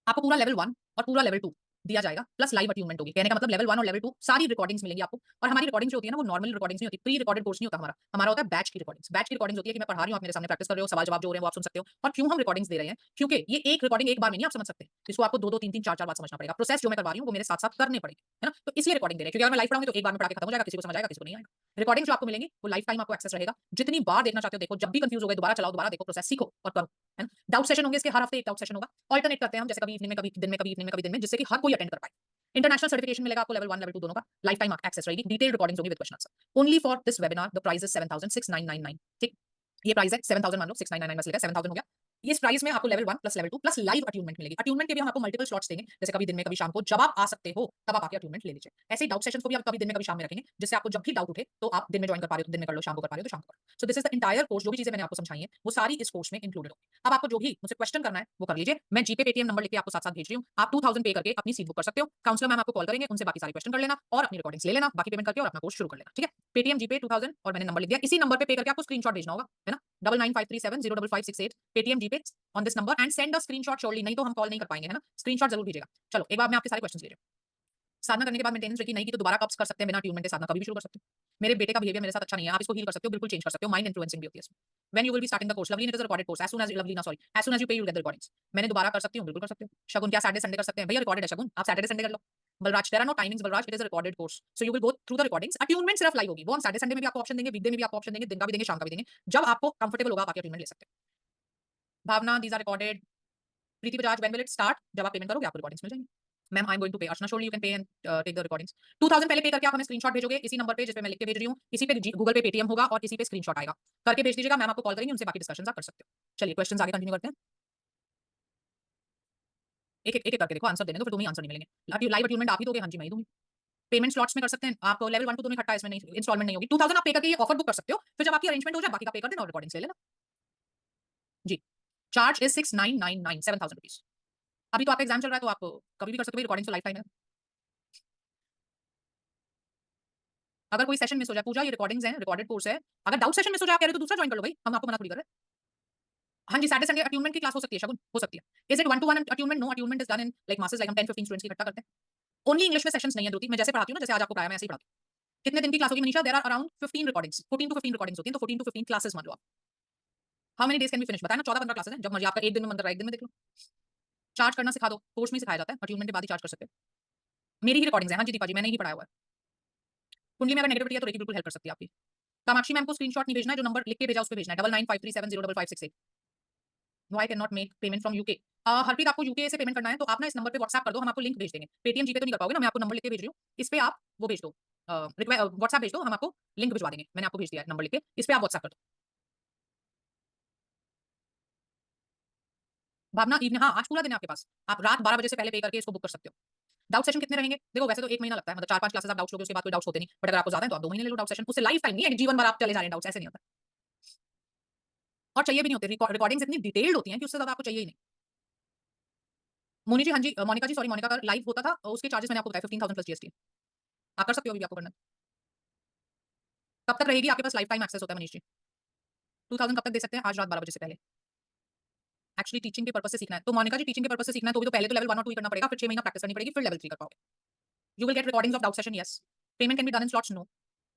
आपको पूरा लेवल 1 और पूरा लेवल 2 दिया जाएगा, प्लस लाइव अट्यूनमेंट होगी। कहने का मतलब लेवल 1 और लेवल 2 सारी रिकॉर्डिंग्स मिलेंगी आपको। और हमारी रिकॉर्डिंग्स जो होती है ना, वो नॉर्मल रिकॉर्डिंग्स नहीं होती, प्री रिकॉर्डेड कोर्स नहीं होता हमारा। हमारा होता है बैच की रिकॉर्डिंग्स। बैच की रिकॉर्डिंग्स होती है कि मैं पढ़ा रही हूँ, आप मेरे सामने प्रैक्टिस कर रहे हो, सवाल जवाब जो हो रहे हैं वो आप सुन सकते हो। और क्यों हम रिकॉर्डिंग्स दे रहे हैं, क्योंकि ये एक रिकॉर्डिंग एक बार में नहीं आप समझ सकते, इसको आपको 2-2 3-3 4-4 बार समझना पड़ेगा। प्रोसेस जो मैं करवा रही हूँ वो मेरे साथ साथ करने पड़ेगी, है ना? तो इसलिए रिकॉर्डिंग दे रहे हैं, क्योंकि अगर मैं लाइव पढ़ाऊंगी तो एक बार में पढ़ा के खत्म हो जाएगा, किसी को समझ आएगा, किसी को नहीं आएगा। रिकॉर्डिंग जो आपको मिलेंगी वो लाइफ टाइम आपको एक्सेस रहेगा। जितनी बार देखना चाहते हो देखो, जब भी कंफ्यूज हो गए दोबारा चलाओ, दोबारा देखो, प्रोसेस सीखो और करो, है ना? डाउट सेशन होंगे इसके, हर हफ्ते एक डाउट सेशन होगा। ऑल्टरनेट करते हैं हम, जैसे कभी इवनिंग में, कभी दिन में, कभी इवनिंग में, कभी दिन में, जिससे कि हर कोई अटेंड कर पाए। इंटरनेशनल सर्टिफिकेशन मिलेगा आपको लेवल 1 लेवल 2 दोनों का, लाइफ टाइम एक्सेस रहेगी, डिटेल रिकॉर्डिंग्स होंगी with question answer. Only for this webinar the price is 7,6999। ठीक, ये प्राइस है 7,000, मान लो 6,999 में से लेगा, 7,000 हो गया। इस प्राइस में आपको level 1 plus level 2 plus live attunement मिलेगी। अट्यूनमेंट के भी हम आपको मल्टीपल स्लॉट्स देंगे, जैसे कभी दिन में, कभी शाम को, जब आप आ सकते हो तब आप आके अट्यूनमेंट ले लीजिए। ऐसे ही डाउट सेशंस को भी आप कभी दिन में, कभी शाम में रखेंगे, जिससे आपको जब भी डाउट उठे तो आप दिन में ज्वाइन कर पा रहे हो तो दिन में कर लो, शाम को कर पा रहे हो तो शाम को करो। So this is the entire course. जो भी चीजें मैंने आपको समझाई है वो सारी इस कोर्स में इंक्लूडेड होगी। अब आपको जो भी मुझसे क्वेश्चन करना है वो कर लीजिए। मैं जीपे पेटीएम नंबर लेके आपको साथ साथ भेज रही हूँ, आप 2,000 पे करके अपनी सीट बुक कर सकते हो। काउंसलर मैम आपको कॉल करेंगे, उनसे बाकी सारे क्वेश्चन कर लेना और अपनी रिकॉर्डिंग्स ले लेना, बाकी पेमेंट करके और अपना कोर्स शुरू कर लेना। ठीक है, पेटीएम जीपे 2,000 और मैंने नंबर लिख दिया, इसी नंबर पे पे करके आपको स्क्रीनशॉट भेजना होगा, है ना? 9953705568 Paytm GPay on this number and send a screenshot shortly, नहीं तो हम कॉल नहीं कर पाएंगे, है ना? स्क्रीनशॉट जरूर भेजिएगा। चलो एक बार मैं आपके सारे क्वेश्चंस ले रही हूँ। साधना करने के बाद मेंटेनेंस रखी नहीं की तो दोबारा कब कर सकते हैं? बिना ट्यूनमेंट के साधना कभी भी शुरू कर सकते हो। मेरे बेटे का बिहेवियर मेरे साथ अच्छा नहीं है, आप इसको हील कर सकते हो, बिल्कुल चेंज कर सकते हो, माइंड इन्फ्लुएंसिंग भी होती है इसमें। When you will be starting the course, Lovely it is a recorded course, as soon as Lovely ना sorry as soon as you pay you get the recordings. मैंने दोबारा कर सकती हूँ, बिल्कुल कर सकते हो। शगुन क्या सैटरडे संडे कर सकते हैं? भैया रिकॉर्डेड है शगुन, आप सैटरडे संडे कर लो। Balraj there are no timings Balraj, it is a recorded course, so you will go through the recordings. Attunement सिर्फ लाइव होगी, वो हम सैटरडे संडे में भी आपको ऑप्शन देंगे, वीकडे में भी आपको ऑप्शन देंगे, दिन का भी देंगे, शाम का भी देंगे, जब आपको कंफर्टेबल होगा आप आके अट्यूनमेंट ले सकते हैं। Bhavna, these are recorded. Preeti Bajaj, when will it start? जब आप पेमेंट करोगे आपको रिकॉर्डिंग्स मिल जाएंगी। Ma'am I am going to pay. Archana surely you can pay and take the recordings. 2000 पहले पे करके आप हमें स्क्रीनशॉट भेजोगे इसी नंबर पे जिस पे मैं लिख के भेज रही हूँ, इसी पे गूगल पे पेटीएम होगा और इसी पे स्क्रीनशॉट आएगा, करके भेज दीजिएगा। मैम आपको कॉल करेंगे, उनसे बाकी डिस्कशन आप कर सकते हो। चलिए क्वेश्चन आगे कंटिन्यू करते हैं। एक एक करके देखो, आंसर देने दो, फिर तुम्हें आंसर नहीं मिलेंगे। लाइव अट्यूनमेंट आप ही दोगे? हाँ जी मैं ही दूंगी। पेमेंट स्लॉट्स में कर सकते हैं आप, लेवल 1 2 दोनों इकट्ठा, इसमें नहीं इंस्टॉलमेंट नहीं होगी। 2000 आप पे करके ये ऑफर बुक कर सकते हो, फिर जब आपकी अरेंजमेंट हो जाए बाकी का पे कर देना और रिकॉर्डिंग्स ले लेना जी। Charge is 6999 7000 rupees. अभी तो आपका एग्जाम चल रहा है तो आप कभी भी कर सकते हो, रिकॉर्डिंग तो लाइफ टाइम है। अगर कोई सेशन मिस हो जाए, पूजा ये रिकॉर्डिंग्स हैं, रिकॉर्डेड कोर्स है, अगर डाउट सेशन मिस हो जाए आप कह रहे हो तो दूसरा ज्वाइन कर लो भाई, हम आपको मना थोड़ी कर रहे हैं। हाँ जी, सैटरडे संडे अट्यूनमेंट की क्लास हो सकती है शगुन, हो सकती है। Is it 1 to 1 attunement? No, attunement is done in like masses, like हम 10 15 स्टूडेंट्स की इकट्ठा करते हैं। ओनली इंग्लिश में सेशंस नहीं है द्रुति, मैं जैसे पढ़ाती हूँ ना, जैसे आज आपको पढ़ाया मैं ऐसे ही पढ़ाती हूँ। कितने दिन की क्लास होगी Manisha? There are around 15 recordings, 14 to 15 recordings होती हैं, तो 14 to 15 क्लासेस मान लो आप। How many days can be finish? बताया ना 14 15 क्लासेस हैं, जब मर्जी आपका एक दिन में मन कर रहा है एक दिन में देख लो। चार्ज करना सिखा दो, कोर्स में सिखाया जाता है, अट्यूनमेंट के बाद ही चार्ज कर सकते हो। मेरी ही रिकॉर्डिंग्स हैं, हाँ जी दीपा जी, मैंने ही पढ़ाया हुआ है। कुंडली में अगर नेगेटिविटी है तो रेकी बिल्कुल हेल्प कर सकती है आपकी। कामाक्षी मैम को स्क्रीनशॉट नहीं भेजना है, जो नंबर लिख के भेजा उस पे भेजना है 9953705568। Why can not make payment from UK? Harpreet आपको यूके से पेमेंट करना है तो आप ना इस नंबर पे व्हाट्सएप कर दो, हम आपको लिंक भेज देंगे। पेटीएम जीपे तो नहीं कर पाओगे ना, मैं आपको नंबर लिख के भेज रही हूँ, इस पे आप वो भेज दो, व्हाट्सएप भेज दो, हम आपको लिंक भिजवा देंगे। मैंने आपको भेज दिया है नंबर लिख के, इस पे आप व्हाट्सएप कर दो। भावना इवनिंग, हाँ आज पूरा दिन है आपके पास, आप रात 12 बजे से पहले पे करके इसको बुक कर सकते हो। डाउट सेशन कितने रहेंगे? देखो वैसे तो 1 महीना लगता है, मतलब 4-5 क्लासेस आप डाउट्स लोगे, उसके बाद कोई डाउट्स होते नहीं, बट अगर आपको ज्यादा है तो आप 2 महीने ले लो डाउट सेशन, उससे लाइफ टाइम नहीं है, जीवन भर आप चले जा रहे हैं डाउट्स, ऐसे नहीं होता। और चाहिए भी नहीं होते, रिकॉर्डिंग्स इतनी डिटेल्ड होती हैं कि उससे ज्यादा आपको चाहिए ही नहीं। मोनी जी, हाँ जी मोनिका जी, सॉरी मोनिका का लाइव होता था, उसके चार्जेस मैंने आपको बताया 15000 प्लस जीएसटी। आप कर सकते हो, अभी भी आपको करना है। कब तक रहेगी आपके पास? लाइफ टाइम एक्सेस होता है मनीष जी। 2000 कब तक दे सकते हैं? आज रात 12 बजे से पहले। एक्चुअली टीचिंग के पर्पस से सीखना है तो मोनिका जी, टीचिंग के पर्पस से सीखना है तो भी तो पहले तो लेवल 1 और 2 ही करना पड़ेगा, फिर 6 महीना प्रैक्टिस करनी पड़ेगी, फिर लेवल 3 कर पाओगे। You will get recordings of doubt session, yes. Payment can be done in slots, no.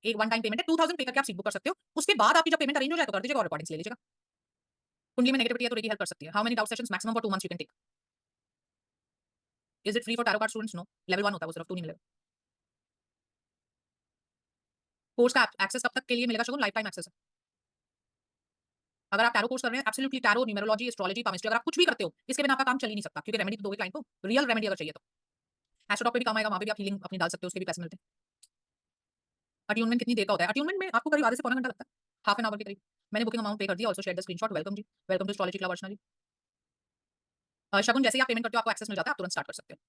एक वन टाइम पेमेंट है, 2000 पे करके आप सीट बुक कर सकते हो, उसके बाद आपकी जब पेमेंट अरेंज हो जाए तो कर दीजिएगा और रिकॉर्डिंग्स ले लीजिएगा। कुंडली में नेगेटिविटी है तो रेकी हेल्प कर सकती है। How many doubt sessions maximum for 2 months you can take? Is it free for tarot card students? No, level 1 होता है वो, सिर्फ 2 नहीं मिलेगा। कोर्स का एक्सेस कब तक के लिए मिलेगा शगुन? लाइफ टाइम एक्सेस है। अगर आप टैरो कोर्स कर रहे हैं, absolutely tarot, numerology, astrology, palmistry, अगर आप कुछ भी करते हो, इसके बिना आपका काम चल ही नहीं सकता, क्योंकि रेमेडी तो दोगे क्लाइंट को, रियल रेमेडी अगर चाहिए तो। एस्ट्रोटॉक पे भी काम आएगा, वहां पे भी आप हीलिंग अपनी डाल सकते हो, उसके भी पैसे मिलते हैं। अट्यूनमेंट कितनी देर का होता है? अट्यूनमेंट में आपको करीब आधे से पौना घंटा लगता है, हाफ एन आवर के करीब। मैंने बुकिंग अमाउंट पे कर दिया, also share the screenshot, welcome ji, welcome to astrology club Archana ji. Shagun जैसे ही आप पेमेंट करते हो आपको एक्सेस मिल जाता है, आप तुरंत स्टार्ट कर सकते हो।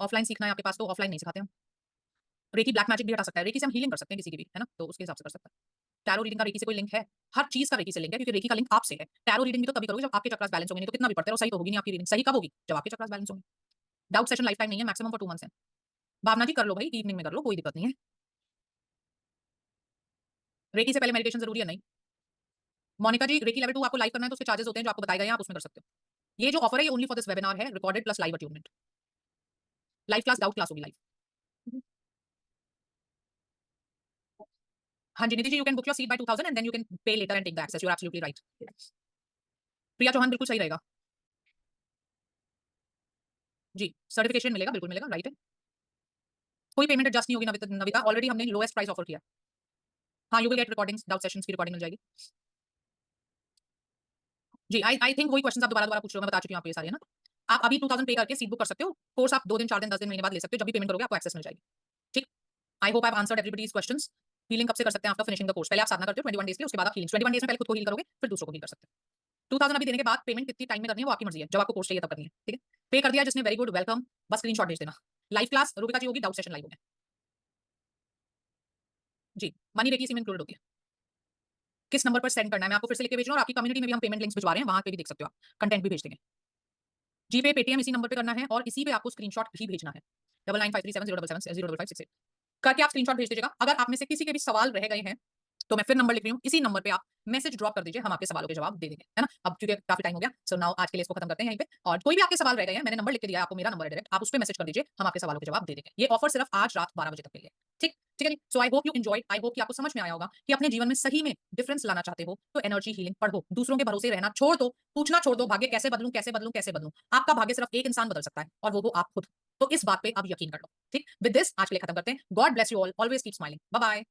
ऑफलाइन सीखना है आपके पास तो ऑफलाइन नहीं सिखाते हम। रेकी ब्लैक मैजिक भी हटा सकता है, रेकी से हम हीलिंग कर सकते हैं किसी की भी, है ना, तो उसके हिसाब से कर सकता है। टैरो रीडिंग का रेकी से कोई लिंक है? हर चीज का रेकी से लिंक है, क्योंकि रेकी का लिंक आपसे है। टैरो रीडिंग भी तो तभी करोगे जब आपके चक्रास बैलेंस होंगे, नहीं तो कितना भी पढ़ते रहो सही तो होगी नहीं आपकी रीडिंग। सही कब होगी? जब आपके चक्रास बैलेंस होंगे। डाउट सेशन लाइफ टाइम नहीं है, मैक्सिमम फॉर 2 मंथ्स है। भावना जी कर लो भाई, इवनिंग में कर लो, कोई दिक्कत नहीं है। रेकी से पहले मेडिटेशन जरूरी है? नहीं। मोनिका जी रेकी लेवल 2 आपको लाइव करना है तो उसके चार्जेस होते हैं जो आपको बताए गए हैं, आप उसमें कर सकते हो। ये जो ऑफर है ये ओनली फॉर दिस वेबिनार है, recorded plus live attunement. Live class, doubt class होगी लाइव। हाँ जी Nidhi ji, you can book your seat by 2000 and then you can pay later and take the access, you are absolutely right. Priya Chauhan बिल्कुल सही रहेगा जी, certification मिलेगा, बिल्कुल मिलेगा, राइट है। कोई पेमेंट एडजस्ट नहीं होगी नविता, नविता ऑलरेडी हमने लोएस्ट प्राइस ऑफर किया। हाँ you will get recordings, doubt sessions की रिकॉर्डिंग मिल जाएगी जी। आई थिंक वही क्वेश्चन आप दोबारा दोबारा पूछ रहे हो, मैं बता चुकी हूँ आपको ये सारे, है ना। आप अभी 2000 पे करके सीट बुक कर सकते हो, कोर्स आप 2 दिन 4 दिन 10 दिन महीने बाद ले सकते हो, जब भी पेमेंट करोगे आपको एक्सेस मिल जाएगी। ठीक, I hope I have answered everybody's questions. Healing कब से कर सकते हैं? After finishing the course. पहले आप साधना करते हो 21 डेज के लिए, उसके बाद आप हीलिंग 21 डेज में पहले खुद को हील करोगे, फिर दूसरों को हील कर सकते हो। 2000 अभी देने के बाद पेमेंट कितनी टाइम में करनी है वो आपकी मर्जी है, जब आपको कोर्स चाहिए तब करनी है, ठीक है। पे कर दिया जिसने, वेरी गुड, वेलकम, बस स्क्रीनशॉट भेज देना। लाइव क्लास रूबिका जी होगी, डाउट सेशन लाइव होगा जी। मनी रेकी इसी में इंक्लूडेड होती है। किस नंबर पर सेंड करना है मैं आपको फिर से लिख के भेज रहा हूँ, और आपकी कम्युनिटी में भी हम पेमेंट लिंक्स भिजवा रहे हैं, वहां पे भी देख सकते हो आप, कंटेंट भी भेज देंगे। जीपे पेटीएम इसी नंबर पे करना है और इसी पे आपको स्क्रीनशॉट भी भेजना है, 99537077705568 करके आप स्क्रीनशॉट भेज दीजिएगा। अगर आप में से किसी के भी सवाल रह गए हैं तो मैं फिर नंबर लिख रही हूँ, इसी नंबर पे आप मैसेज ड्रॉप कर दीजिए, हम आपके सवालों के जवाब दे देंगे, है ना। अब क्योंकि काफी टाइम हो गया, सो नाउ आज के लिए इसको खत्म करते हैं यहीं पे। और कोई भी आपके सवाल रह गए हैं, मैंने नंबर लिख के दिया है आपको, मेरा नंबर है डायरेक्ट, आप उस पे मैसेज कर दीजिए, हम आपके सवालों के जवाब दे देंगे। ये ऑफर सिर्फ आज रात 12 बजे तक के लिए, ठीक ठीक है जी। So I hope you enjoyed, I hope कि आपको समझ में आया होगा कि अपने जीवन में सही में डिफरेंस लाना चाहते हो तो एनर्जी हीलिंग पढ़ो, दूसरों के भरोसे रहना छोड़ दो, पूछना छोड़ दो, भाग्य कैसे बदलूं कैसे बदलूं कैसे बदलूं। आपका भाग्य सिर्फ एक इंसान बदल सकता है और वो हो आप खुद। तो इस बात पे अब यकीन कर लो, ठीक। विद दिस आज के लिए खत्म करते हैं। God bless you all, always keep smiling, bye bye.